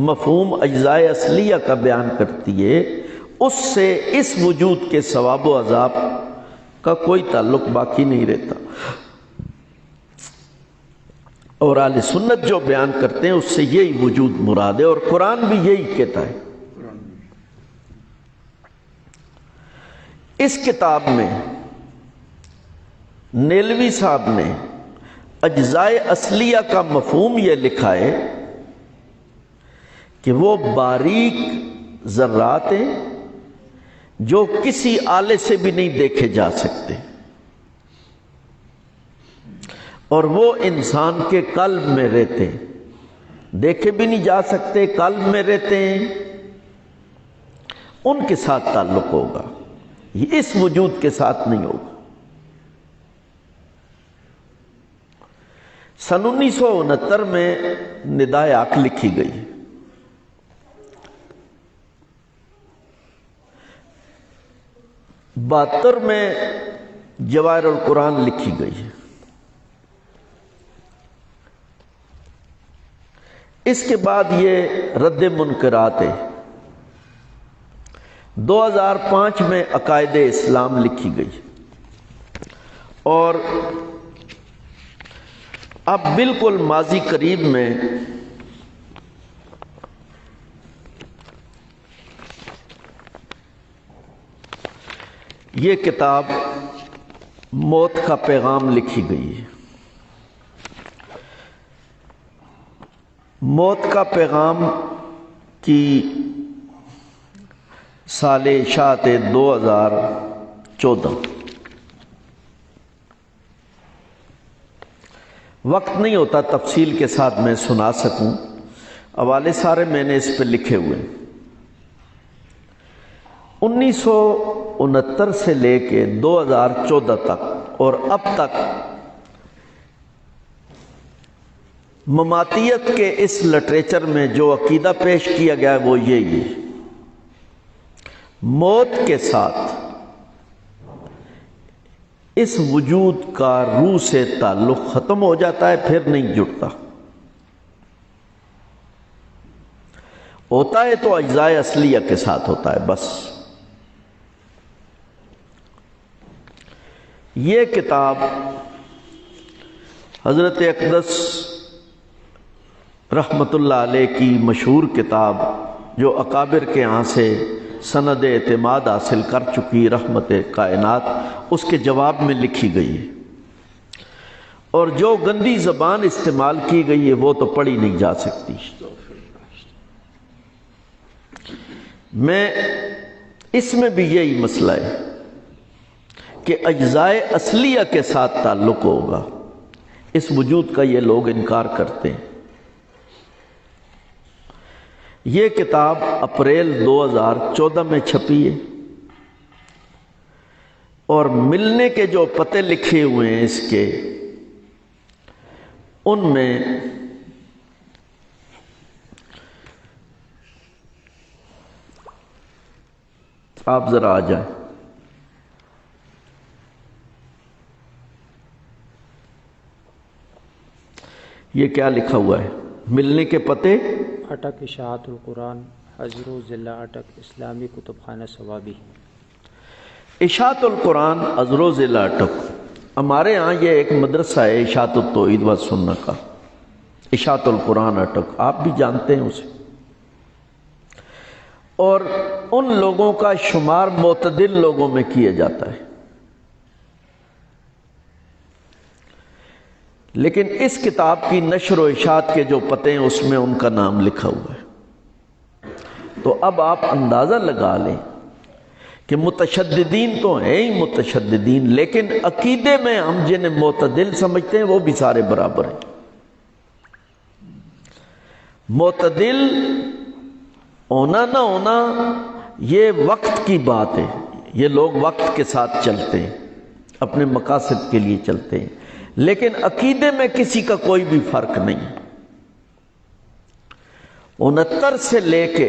مفہوم اجزائے اصلیہ کا بیان کرتی ہے، اس سے اس وجود کے ثواب و عذاب کا کوئی تعلق باقی نہیں رہتا، اور اہل سنت جو بیان کرتے ہیں اس سے یہی وجود مراد ہے، اور قرآن بھی یہی کہتا ہے۔ اس کتاب میں نیلوی صاحب نے اجزائے اصلیہ کا مفہوم یہ لکھا ہے کہ وہ باریک ذرات ہیں جو کسی آلے سے بھی نہیں دیکھے جا سکتے، اور وہ انسان کے قلب میں رہتے ہیں، دیکھے بھی نہیں جا سکتے، قلب میں رہتے ہیں، ان کے ساتھ تعلق ہوگا۔ یہ اس وجود کے ساتھ نہیں ہوگا۔ سن 1969 میں ندائے حق لکھی گئی، 72 میں جواہر القرآن لکھی گئی، اس کے بعد یہ رد منکرات ہے۔ 2005 میں عقائد اسلام لکھی گئی، اور اب بالکل ماضی قریب میں یہ کتاب موت کا پیغام لکھی گئی ہے۔ موت کا پیغام کی سال اشاعت 2014۔ وقت نہیں ہوتا تفصیل کے ساتھ میں سنا سکوں، حوالے سارے میں نے اس پہ لکھے ہوئے ہیں۔ 1969 سے لے کے 2014 تک اور اب تک مماتیت کے اس لٹریچر میں جو عقیدہ پیش کیا گیا ہے وہ یہی ہے، موت کے ساتھ اس وجود کا روح سے تعلق ختم ہو جاتا ہے، پھر نہیں جڑتا، ہوتا ہے تو اجزاء اصلیہ کے ساتھ ہوتا ہے بس۔ یہ کتاب حضرت اقدس رحمت اللہ علیہ کی مشہور کتاب جو اکابر کے ہاں سے سند اعتماد حاصل کر چکی رحمت کائنات، اس کے جواب میں لکھی گئی ہے، اور جو گندی زبان استعمال کی گئی ہے وہ تو پڑھی نہیں جا سکتی۔ میں اس میں بھی یہی مسئلہ ہے کہ اجزاء اصلیہ کے ساتھ تعلق ہوگا، اس وجود کا یہ لوگ انکار کرتے ہیں۔ یہ کتاب اپریل 2014 میں چھپی ہے، اور ملنے کے جو پتے لکھے ہوئے ہیں اس کے، ان میں آپ ذرا آ جائیں۔ یہ کیا لکھا ہوا ہے؟ ملنے کے پتے، اٹک اشاعت القرآن، حضر و ضلع اٹک، اسلامی کتب خانہ ثوابی۔ اشاعت القرآن حضر و ضلع اٹک، ہمارے ہاں یہ ایک مدرسہ ہے اشاعت التوحید و سنہ کا، اشاعت القرآن اٹک، آپ بھی جانتے ہیں اسے، اور ان لوگوں کا شمار معتدل لوگوں میں کیا جاتا ہے۔ لیکن اس کتاب کی نشر و اشاعت کے جو پتے ہیں اس میں ان کا نام لکھا ہوا ہے، تو اب آپ اندازہ لگا لیں کہ متشددین تو ہیں ہی متشددین، لیکن عقیدے میں ہم جنہیں معتدل سمجھتے ہیں وہ بھی سارے برابر ہیں۔ معتدل ہونا نہ ہونا یہ وقت کی بات ہے، یہ لوگ وقت کے ساتھ چلتے ہیں، اپنے مقاصد کے لیے چلتے ہیں، لیکن عقیدے میں کسی کا کوئی بھی فرق نہیں۔ 69 سے لے کے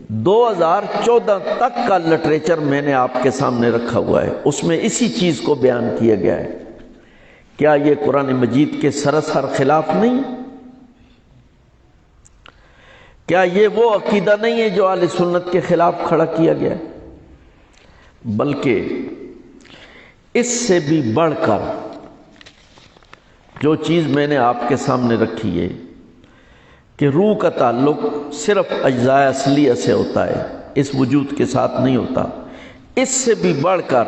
2014 تک کا لٹریچر میں نے آپ کے سامنے رکھا ہوا ہے، اس میں اسی چیز کو بیان کیا گیا ہے۔ کیا یہ قرآن مجید کے سراسر خلاف نہیں؟ کیا یہ وہ عقیدہ نہیں ہے جو اہل سنت کے خلاف کھڑا کیا گیا ہے؟ بلکہ اس سے بھی بڑھ کر جو چیز میں نے آپ کے سامنے رکھی ہے کہ روح کا تعلق صرف اجزاء اصلیہ سے ہوتا ہے، اس وجود کے ساتھ نہیں ہوتا، اس سے بھی بڑھ کر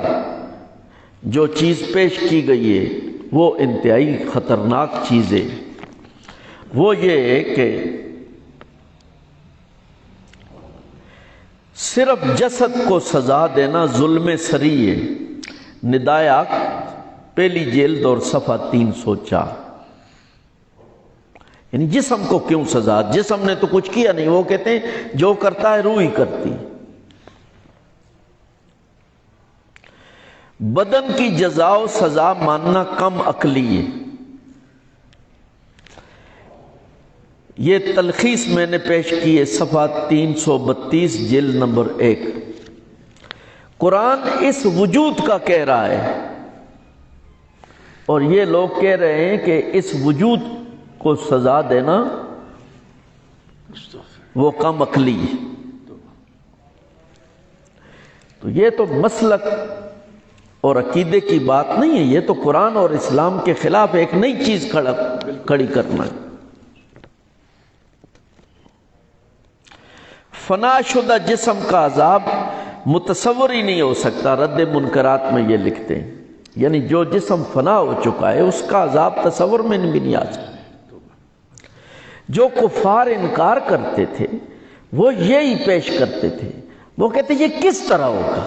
جو چیز پیش کی گئی ہے وہ انتہائی خطرناک چیز ہے۔ وہ یہ ہے کہ صرف جسد کو سزا دینا ظلم سری ہے، ندائے حق، پہلی جلد اور صفحہ 304۔ یعنی جسم کو کیوں سزا؟ جسم نے تو کچھ کیا نہیں، وہ کہتے ہیں جو کرتا ہے روح ہی کرتی۔ بدن کی جزا و سزا ماننا کم عقلی ہے۔ یہ تلخیص میں نے پیش کی ہے صفحہ 332 جلد نمبر 1۔ قرآن اس وجود کا کہہ رہا ہے، اور یہ لوگ کہہ رہے ہیں کہ اس وجود کو سزا دینا وہ کم عقلی ہے۔ تو یہ تو مسلک اور عقیدے کی بات نہیں ہے، یہ تو قرآن اور اسلام کے خلاف ایک نئی چیز کھڑی کرنا ہے۔ فنا شدہ جسم کا عذاب متصور ہی نہیں ہو سکتا، رد منکرات میں یہ لکھتے ہیں، یعنی جو جسم فنا ہو چکا ہے اس کا عذاب تصور میں بھی نہیں آ سکتا۔ جو کفار انکار کرتے تھے وہ یہی پیش کرتے تھے، وہ کہتے یہ کس طرح ہوگا،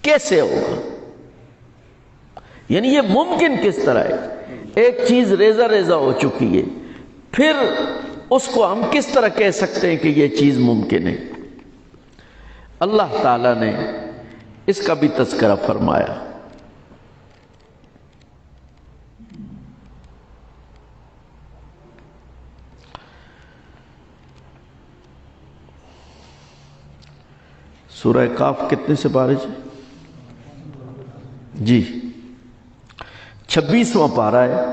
کیسے ہوگا، یعنی یہ ممکن کس طرح ہے؟ ایک چیز ریزہ ریزہ ہو چکی ہے، پھر اس کو ہم کس طرح کہہ سکتے ہیں کہ یہ چیز ممکن ہے؟ اللہ تعالیٰ نے اس کا بھی تذکرہ فرمایا۔ سورہ کاف کتنے سے پارے جی 26واں پارہ ہے،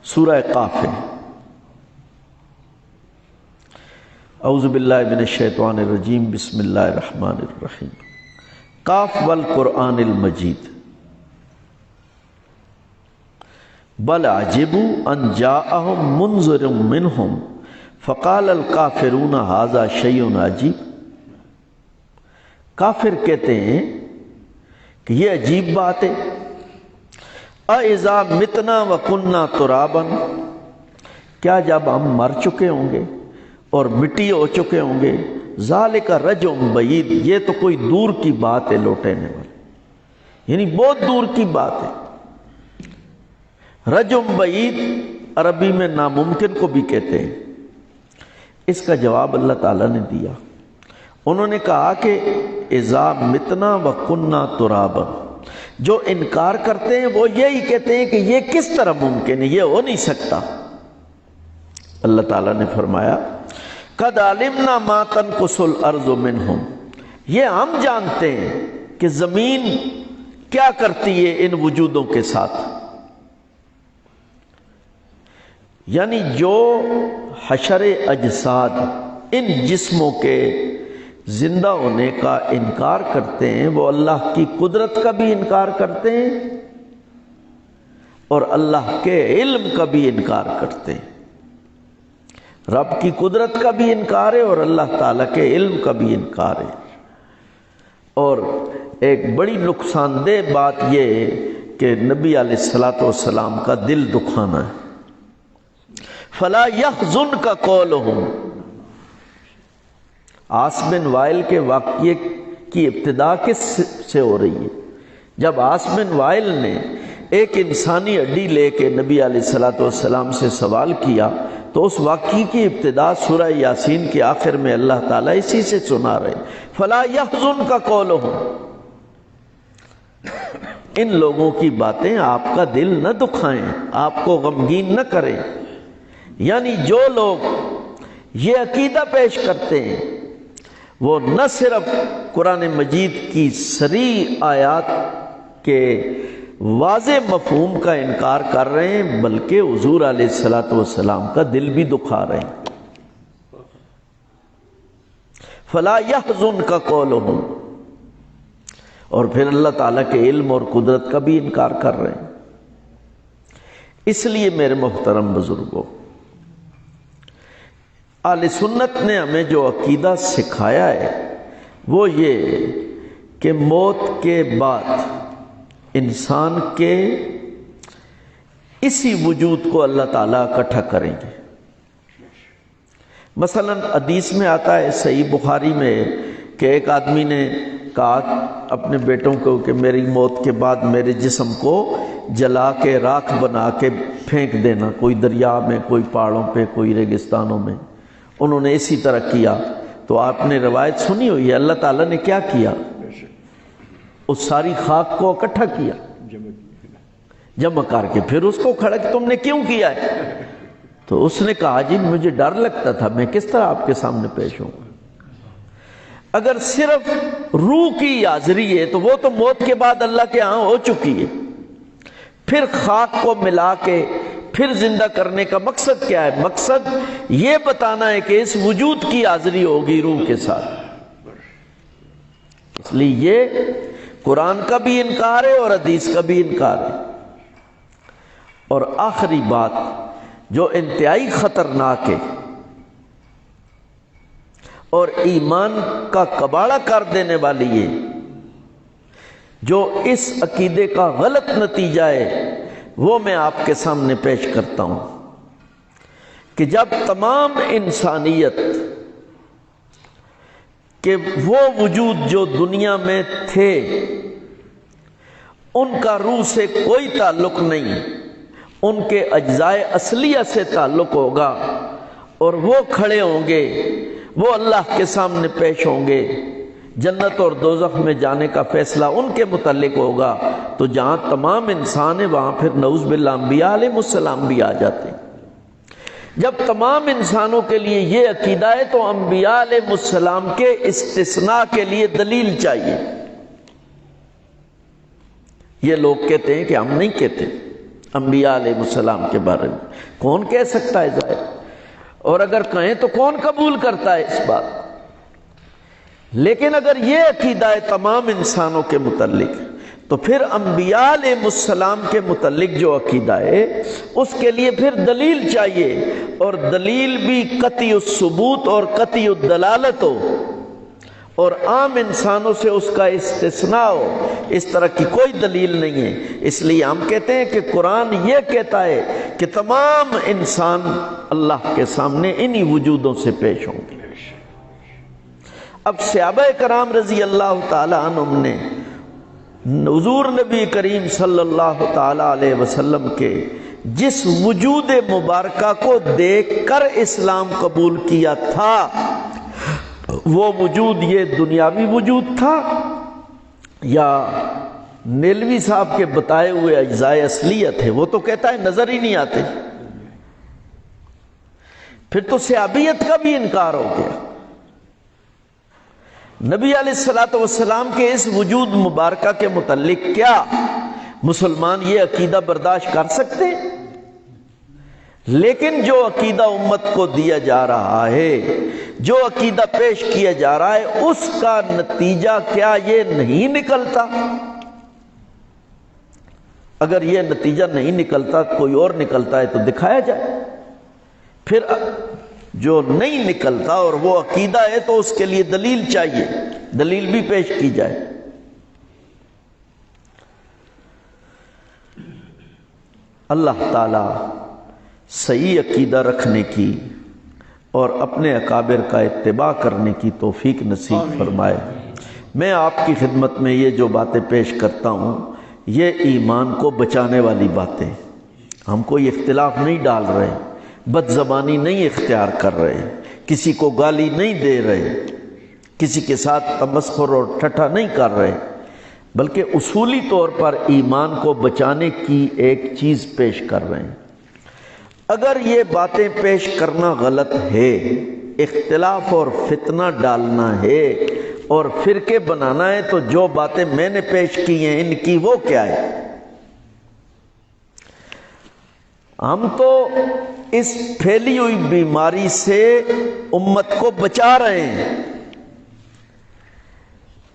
سورہ کاف ہے۔ اعوذ باللہ من الشیطان الرجیم، بسم اللہ الرحمن الرحیم۔ کاف والقرآن المجید، بل عجبوا ان جاءہم منذر منہم فقال الکافرون ھذا شیء عجیب۔ کافر کہتے ہیں کہ یہ عجیب بات ہے۔ اَإِذَا مِتْنَا وَكُنَّا تُرَابًا، کیا جب ہم مر چکے ہوں گے اور مٹی ہو چکے ہوں گے، ذَلِكَ رَجْعٌ بَعِيدٌ، یہ تو کوئی دور کی بات ہے لوٹنے والی، یعنی بہت دور کی بات ہے۔ رجم بعید عربی میں ناممکن کو بھی کہتے ہیں۔ اس کا جواب اللہ تعالیٰ نے دیا، انہوں نے کہا کہ اذا متنا وکننا ترابا، جو انکار کرتے ہیں وہ یہی کہتے ہیں کہ یہ کس طرح ممکن ہے، یہ ہو نہیں سکتا۔ اللہ تعالیٰ نے فرمایا قد علمنا ما تنقص الارض منہم، یہ ہم جانتے ہیں کہ زمین کیا کرتی ہے ان وجودوں کے ساتھ، یعنی جو حشر اجساد ان جسموں کے زندہ ہونے کا انکار کرتے ہیں وہ اللہ کی قدرت کا بھی انکار کرتے ہیں اور اللہ کے علم کا بھی انکار کرتے ہیں۔ رب کی قدرت کا بھی انکار ہے اور اللہ تعالیٰ کے علم کا بھی انکار ہے۔ اور ایک بڑی نقصان دہ بات یہ ہے کہ نبی علیہ الصلوۃ والسلام کا دل دکھانا ہے۔ فلا يحزنک قولہم، عاص بن وائل کے واقعے کی ابتدا کس سے ہو رہی ہے؟ جب عاص بن وائل نے ایک انسانی ہڈی لے کے نبی علیہ الصلوۃ والسلام سے سوال کیا تو اس واقعے کی ابتدا سورہ یاسین کے آخر میں اللہ تعالیٰ اسی سے سنا رہے، فلا يحزنک قولہم، ان لوگوں کی باتیں آپ کا دل نہ دکھائیں، آپ کو غمگین نہ کریں۔ یعنی جو لوگ یہ عقیدہ پیش کرتے ہیں وہ نہ صرف قرآن مجید کی صریح آیات کے واضح مفہوم کا انکار کر رہے ہیں بلکہ حضور علیہ الصلوۃ والسلام کا دل بھی دکھا رہے ہیں۔ فلا يحزنک قولہم، اور پھر اللہ تعالیٰ کے علم اور قدرت کا بھی انکار کر رہے ہیں۔ اس لیے میرے محترم بزرگوں، اہل سنت نے ہمیں جو عقیدہ سکھایا ہے وہ یہ کہ موت کے بعد انسان کے اسی وجود کو اللہ تعالیٰ اکٹھا کریں گے۔ مثلا حدیث میں آتا ہے صحیح بخاری میں کہ ایک آدمی نے کہا اپنے بیٹوں کو کہ میری موت کے بعد میرے جسم کو جلا کے راکھ بنا کے پھینک دینا، کوئی دریا میں، کوئی پہاڑوں پہ، کوئی ریگستانوں میں۔ انہوں نے اسی طرح کیا تو آپ نے روایت سنی ہوئی ہے اللہ تعالیٰ نے کیا کیا، اس ساری خاک کو اکٹھا کیا، جمع کر کے پھر اس کو کھڑا کہ تم نے کیوں کیا ہے؟ تو اس نے کہا جی مجھے ڈر لگتا تھا، میں کس طرح آپ کے سامنے پیش ہوں۔ اگر صرف روح کی حاضری ہے تو وہ تو موت کے بعد اللہ کے ہاں ہو چکی ہے، پھر خاک کو ملا کے پھر زندہ کرنے کا مقصد کیا ہے؟ مقصد یہ بتانا ہے کہ اس وجود کی حاضری ہوگی روح کے ساتھ۔ اس لیے یہ قرآن کا بھی انکار ہے اور حدیث کا بھی انکار ہے۔ اور آخری بات جو انتہائی خطرناک ہے اور ایمان کا کباڑہ کر دینے والی ہے، جو اس عقیدے کا غلط نتیجہ ہے، وہ میں آپ کے سامنے پیش کرتا ہوں کہ جب تمام انسانیت کہ وہ وجود جو دنیا میں تھے ان کا روح سے کوئی تعلق نہیں، ان کے اجزاء اصلیہ سے تعلق ہوگا اور وہ کھڑے ہوں گے، وہ اللہ کے سامنے پیش ہوں گے، جنت اور دوزخ میں جانے کا فیصلہ ان کے متعلق ہوگا، تو جہاں تمام انسان ہیں وہاں پھر نعوذ باللہ انبیاء علیہ السلام بھی آ جاتے ہیں۔ جب تمام انسانوں کے لیے یہ عقیدہ ہے تو انبیاء علیہ السلام کے استثناء کے لیے دلیل چاہیے۔ یہ لوگ کہتے ہیں کہ ہم نہیں کہتے انبیاء علیہ السلام کے بارے میں، کون کہہ سکتا ہے ظاہر، اور اگر کہیں تو کون قبول کرتا ہے اس بات؟ لیکن اگر یہ عقیدہ ہے تمام انسانوں کے متعلق تو پھر انبیاء علیہ السلام کے متعلق جو عقیدہ ہے اس کے لیے پھر دلیل چاہیے، اور دلیل بھی قطعی الثبوت اور قطعی الدلالت ہو، اور عام انسانوں سے اس کا استثناء ہو۔ اس طرح کی کوئی دلیل نہیں ہے۔ اس لیے ہم کہتے ہیں کہ قرآن یہ کہتا ہے کہ تمام انسان اللہ کے سامنے انہی وجودوں سے پیش ہوں گے۔ اب صحابہ کرام رضی اللہ تعالی عنہم نے حضور نبی کریم صلی اللہ تعالی علیہ وسلم کے جس وجود مبارکہ کو دیکھ کر اسلام قبول کیا تھا، وہ وجود یہ دنیاوی وجود تھا یا نیلوی صاحب کے بتائے ہوئے اجزاء اصلیہ تھے؟ وہ تو کہتا ہے نظر ہی نہیں آتے۔ پھر تو صحابیت کا بھی انکار ہو گیا۔ نبی علیہ السلام کے اس وجود مبارکہ کے متعلق کیا مسلمان یہ عقیدہ برداشت کر سکتے؟ لیکن جو عقیدہ امت کو دیا جا رہا ہے، جو عقیدہ پیش کیا جا رہا ہے، اس کا نتیجہ کیا یہ نہیں نکلتا؟ اگر یہ نتیجہ نہیں نکلتا، کوئی اور نکلتا ہے تو دکھایا جائے۔ پھر جو نہیں نکلتا اور وہ عقیدہ ہے تو اس کے لیے دلیل چاہیے، دلیل بھی پیش کی جائے۔ اللہ تعالی صحیح عقیدہ رکھنے کی اور اپنے اکابر کا اتباع کرنے کی توفیق نصیب فرمائے۔ میں آپ کی خدمت میں یہ جو باتیں پیش کرتا ہوں یہ ایمان کو بچانے والی باتیں، ہم کوئی اختلاف نہیں ڈال رہے، بد زبانی نہیں اختیار کر رہے، کسی کو گالی نہیں دے رہے، کسی کے ساتھ تمسخر اور ٹھٹھا نہیں کر رہے، بلکہ اصولی طور پر ایمان کو بچانے کی ایک چیز پیش کر رہے ہیں۔ اگر یہ باتیں پیش کرنا غلط ہے، اختلاف اور فتنہ ڈالنا ہے اور فرقے بنانا ہے، تو جو باتیں میں نے پیش کی ہیں ان کی وہ کیا ہے؟ ہم تو اس پھیلی ہوئی بیماری سے امت کو بچا رہے ہیں،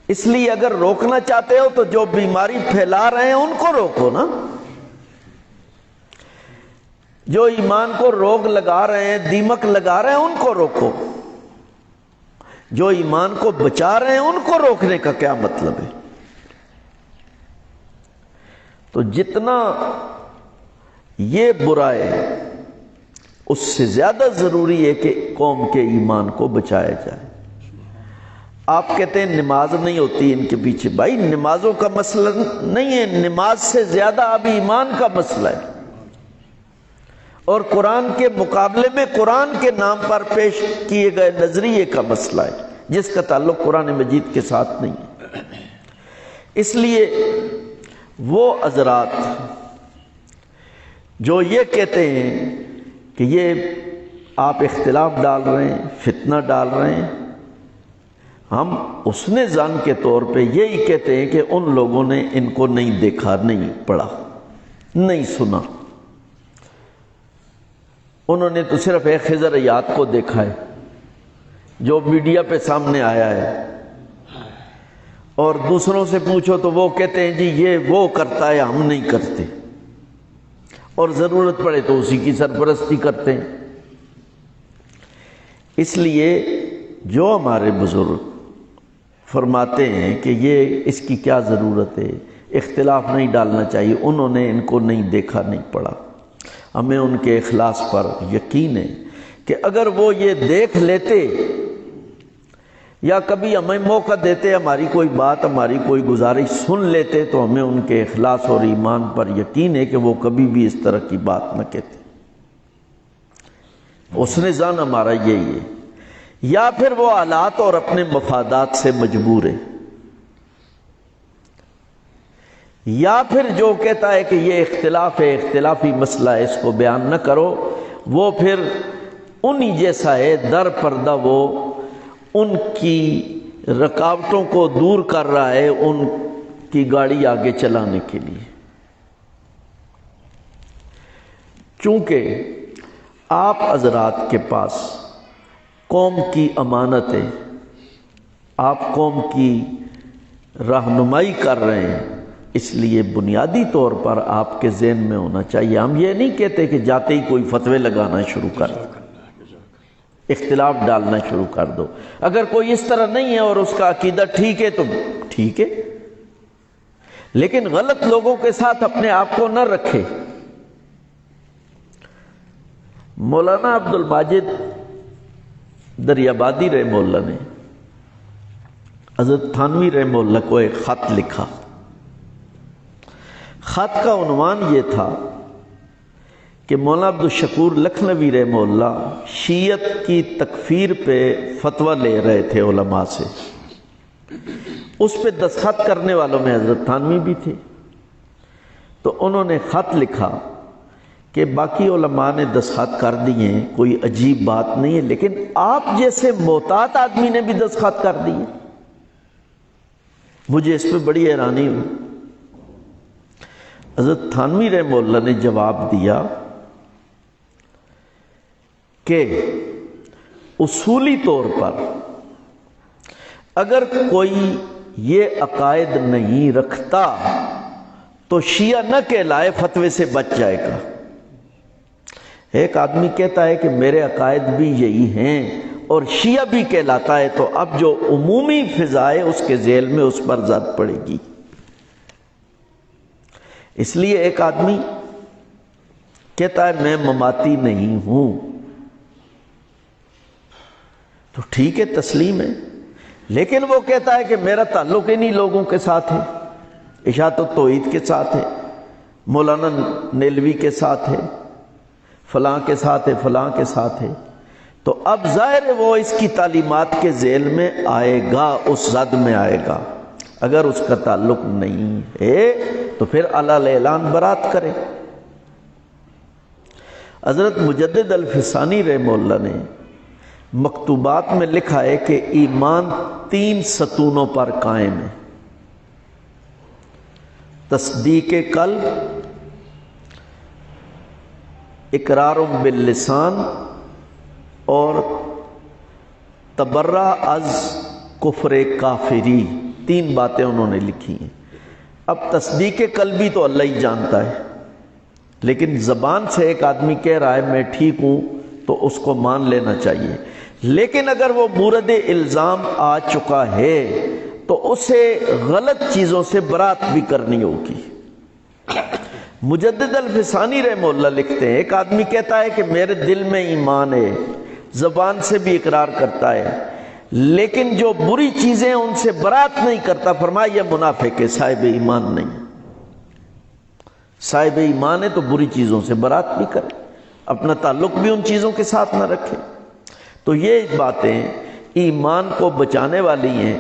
اس لیے اگر روکنا چاہتے ہو تو جو بیماری پھیلا رہے ہیں ان کو روکو نا۔ جو ایمان کو روگ لگا رہے ہیں، دیمک لگا رہے ہیں، ان کو روکو۔ جو ایمان کو بچا رہے ہیں ان کو روکنے کا کیا مطلب ہے؟ تو جتنا یہ برا ہے اس سے زیادہ ضروری ہے کہ قوم کے ایمان کو بچایا جائے۔ آپ کہتے ہیں نماز نہیں ہوتی ان کے پیچھے، بھائی نمازوں کا مسئلہ نہیں ہے، نماز سے زیادہ اب ایمان کا مسئلہ ہے، اور قرآن کے مقابلے میں قرآن کے نام پر پیش کیے گئے نظریے کا مسئلہ ہے جس کا تعلق قرآن مجید کے ساتھ نہیں ہے۔ اس لیے وہ حضرات جو یہ کہتے ہیں کہ یہ آپ اختلاف ڈال رہے ہیں، فتنہ ڈال رہے ہیں، ہم اس نے زن کے طور پہ یہی کہتے ہیں کہ ان لوگوں نے ان کو نہیں دیکھا، نہیں پڑھا، نہیں سنا، انہوں نے تو صرف ایک خضر ایات کو دیکھا ہے جو میڈیا پہ سامنے آیا ہے، اور دوسروں سے پوچھو تو وہ کہتے ہیں جی یہ وہ کرتا ہے، ہم نہیں کرتے، اور ضرورت پڑے تو اسی کی سرپرستی کرتے ہیں۔ اس لیے جو ہمارے بزرگ فرماتے ہیں کہ یہ اس کی کیا ضرورت ہے، اختلاف نہیں ڈالنا چاہیے، انہوں نے ان کو نہیں دیکھا، نہیں پڑھا۔ ہمیں ان کے اخلاص پر یقین ہے کہ اگر وہ یہ دیکھ لیتے یا کبھی ہمیں موقع دیتے، ہماری کوئی بات، ہماری کوئی گزارش سن لیتے، تو ہمیں ان کے اخلاص اور ایمان پر یقین ہے کہ وہ کبھی بھی اس طرح کی بات نہ کہتے۔ اس نے زن ہمارا یہی ہے، یا پھر وہ حالات اور اپنے مفادات سے مجبور ہے، یا پھر جو کہتا ہے کہ یہ اختلاف ہے، اختلافی مسئلہ ہے، اس کو بیان نہ کرو، وہ پھر انہی جیسا ہے، در پردہ وہ ان کی رکاوٹوں کو دور کر رہا ہے ان کی گاڑی آگے چلانے کے لیے۔ چونکہ آپ حضرات کے پاس قوم کی امانت ہے، آپ قوم کی رہنمائی کر رہے ہیں، اس لیے بنیادی طور پر آپ کے ذہن میں ہونا چاہیے۔ ہم یہ نہیں کہتے کہ جاتے ہی کوئی فتوے لگانا شروع کر دو، اختلاف ڈالنا شروع کر دو۔ اگر کوئی اس طرح نہیں ہے اور اس کا عقیدہ ٹھیک ہے تو ٹھیک ہے، لیکن غلط لوگوں کے ساتھ اپنے آپ کو نہ رکھے۔ مولانا عبد الماجد دریابادی رحمہ اللہ نے حضرت تھانوی رحمہ اللہ کو ایک خط لکھا۔ خط کا عنوان یہ تھا کہ مولانا عبد الشکور لکھنوی رحمہ اللہ شیعت کی تکفیر پہ فتویٰ لے رہے تھے علماء سے، اس پہ دستخط کرنے والوں میں حضرت تھانوی بھی تھے۔ تو انہوں نے خط لکھا کہ باقی علماء نے دستخط کر دیے، کوئی عجیب بات نہیں ہے، لیکن آپ جیسے محتاط آدمی نے بھی دستخط کر دیے۔ مجھے اس پہ بڑی حیرانی ہوئی۔ حضرت تھانوی رحمہ اللہ نے جواب دیا کہ اصولی طور پر اگر کوئی یہ عقائد نہیں رکھتا تو شیعہ نہ کہلائے، فتوے سے بچ جائے گا۔ ایک آدمی کہتا ہے کہ میرے عقائد بھی یہی ہیں اور شیعہ بھی کہلاتا ہے، تو اب جو عمومی فضا ہے اس کے ذیل میں اس پر زد پڑے گی۔ اس لیے ایک آدمی کہتا ہے میں مماتی نہیں ہوں، تو ٹھیک ہے، تسلیم ہے، لیکن وہ کہتا ہے کہ میرا تعلق انہی لوگوں کے ساتھ ہے، اشاعت التوحید کے ساتھ ہے، مولانا نیلوی کے ساتھ ہے، فلاں کے ساتھ ہے، فلاں کے ساتھ ہے، تو اب ظاہر ہے وہ اس کی تعلیمات کے ذیل میں آئے گا، اس زد میں آئے گا۔ اگر اس کا تعلق نہیں ہے تو پھر اعلی اعلان برات کرے۔ حضرت مجدد الفسانی رحمہ اللہ نے مکتوبات میں لکھا ہے کہ ایمان 3 ستونوں پر قائم ہے: تصدیق قلب، اقرار باللسان، اور تبرع از کفر کافری۔ 3 باتیں انہوں نے لکھی ہیں۔ اب تصدیق قلبی تو اللہ ہی جانتا ہے، لیکن زبان سے ایک آدمی کہہ رہا ہے میں ٹھیک ہوں تو اس کو مان لینا چاہیے، لیکن اگر وہ مورد الزام آ چکا ہے تو اسے غلط چیزوں سے برات بھی کرنی ہوگی۔ مجدد الفسانی رحمہ اللہ لکھتے ہیں ایک آدمی کہتا ہے کہ میرے دل میں ایمان ہے، زبان سے بھی اقرار کرتا ہے، لیکن جو بری چیزیں ان سے برات نہیں کرتا، فرمایا یہ منافق ہے، صاحب ایمان نہیں۔ صاحب ایمان ہے تو بری چیزوں سے برات بھی کرے، اپنا تعلق بھی ان چیزوں کے ساتھ نہ رکھے۔ تو یہ باتیں ایمان کو بچانے والی ہیں،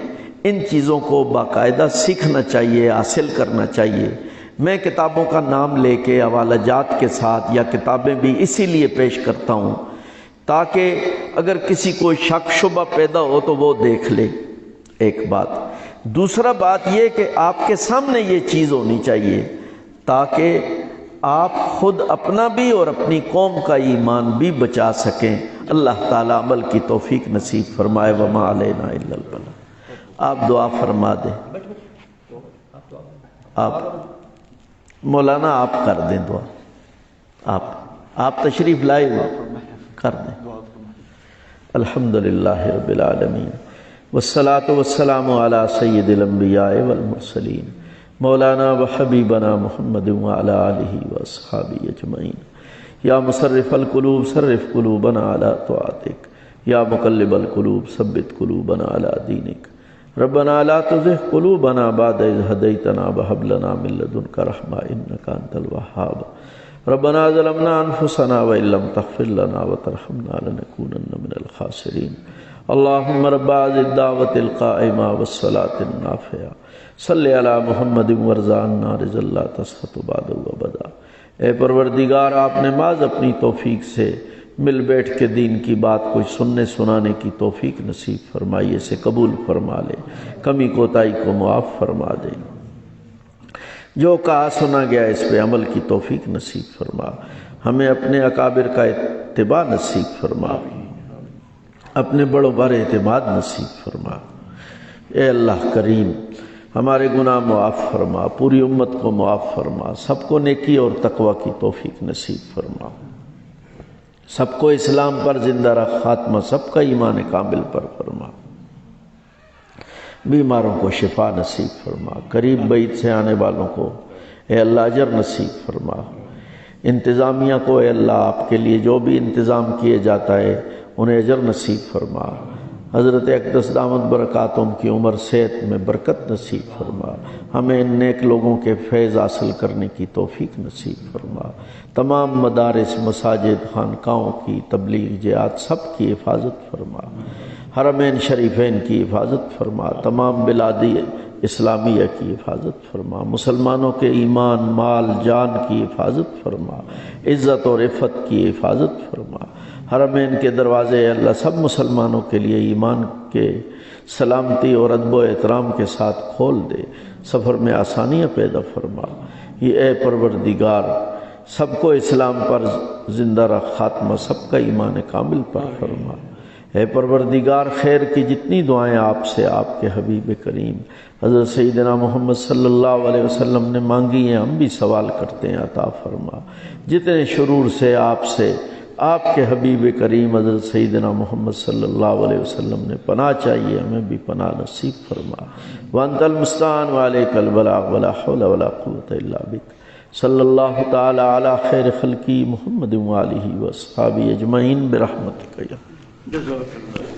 ان چیزوں کو باقاعدہ سیکھنا چاہیے، حاصل کرنا چاہیے۔ میں کتابوں کا نام لے کے حوالہ جات کے ساتھ یا کتابیں بھی اسی لیے پیش کرتا ہوں تاکہ اگر کسی کو شک شبہ پیدا ہو تو وہ دیکھ لے، ایک بات۔ دوسرا بات یہ کہ آپ کے سامنے یہ چیز ہونی چاہیے تاکہ آپ خود اپنا بھی اور اپنی قوم کا ایمان بھی بچا سکیں۔ اللہ تعالیٰ عمل کی توفیق نصیب فرمائے۔ وما علینا الا البلاغ۔ آپ دعا فرما دیں۔ آپ مولانا آپ کر دیں دعا، آپ تشریف لائے ہوئے کر دیں۔ الحمدللہ رب العالمین والصلاة والسلام علی سید الانبیاء والمرسلین مولانا و حبیبنا محمد وعلی آلہ واصحابہ اجمعین۔ یا مصرف القلوب صرف قلوبنا علی طاعتک، یا مقلب القلوب ثبت قلوبنا علی دینک۔ ربنا لا تزغ قلوبنا بعد إذ هديتنا وهب لنا من لدنك رحمة إنك أنت الوهاب۔ ربنا ظلمنا أنفسنا وإن لم تغفر لنا وترحمنا لنكونن من الخاسرين۔ اللهم رب هذه الدعوة القائمة والصلاة النافعة صل على محمد وارزقنا رضا لا تسخط بعده أبدا۔ اے پروردگار، آپ نے بعض اپنی توفیق سے مل بیٹھ کے دین کی بات کچھ سننے سنانے کی توفیق نصیب فرمائی، اسے قبول فرما لے، کمی کوتاہی کو معاف فرما دے۔ جو کہا سنا گیا اس پہ عمل کی توفیق نصیب فرما، ہمیں اپنے اکابر کا اتباع نصیب فرما، اپنے بڑوں پر اعتماد نصیب فرما۔ اے اللہ کریم، ہمارے گناہ معاف فرما، پوری امت کو معاف فرما، سب کو نیکی اور تقوی کی توفیق نصیب فرما، سب کو اسلام پر زندہ رکھ، خاتمہ سب کا ایمان کامل پر فرما، بیماروں کو شفا نصیب فرما، قریب بعید سے آنے والوں کو اے اللہ اجر نصیب فرما، انتظامیہ کو اے اللہ آپ کے لیے جو بھی انتظام کیے جاتا ہے انہیں اجر نصیب فرما، حضرت اقدس دامت برکاتہم کی عمر صحت میں برکت نصیب فرما، ہمیں ان نیک لوگوں کے فیض حاصل کرنے کی توفیق نصیب فرما، تمام مدارس مساجد خانقاہوں کی تبلیغ جہاد سب کی حفاظت فرما، حرمین شریفین کی حفاظت فرما، تمام بلادی اسلامیہ کی حفاظت فرما، مسلمانوں کے ایمان مال جان کی حفاظت فرما، عزت اور عفت کی حفاظت فرما، حرمین کے دروازے اے اللہ سب مسلمانوں کے لیے ایمان کے سلامتی اور ادب و احترام کے ساتھ کھول دے، سفر میں آسانیاں پیدا فرما۔ یہ اے پروردگار سب کو اسلام پر زندہ رکھ، خاتمہ سب کا ایمان کامل پر فرما۔ اے پروردگار خیر کی جتنی دعائیں آپ سے آپ کے حبیب کریم حضرت سیدنا محمد صلی اللہ علیہ وسلم نے مانگی ہیں ہم بھی سوال کرتے ہیں، عطا فرما۔ جتنے شرور سے آپ کے حبیب کریم حضرت سیدنا محمد صلی اللہ علیہ وسلم نے پناہ چاہیے، ہمیں بھی پناہ نصیب فرما۔ وانت المستعان وعلیک البلاغ ولا حول ولا قوة الا بک۔ صلی اللہ تعالی علی خیر خلقی محمد وآلہ واصحابہ اجمعین برحمتک یا جزاک اللہ۔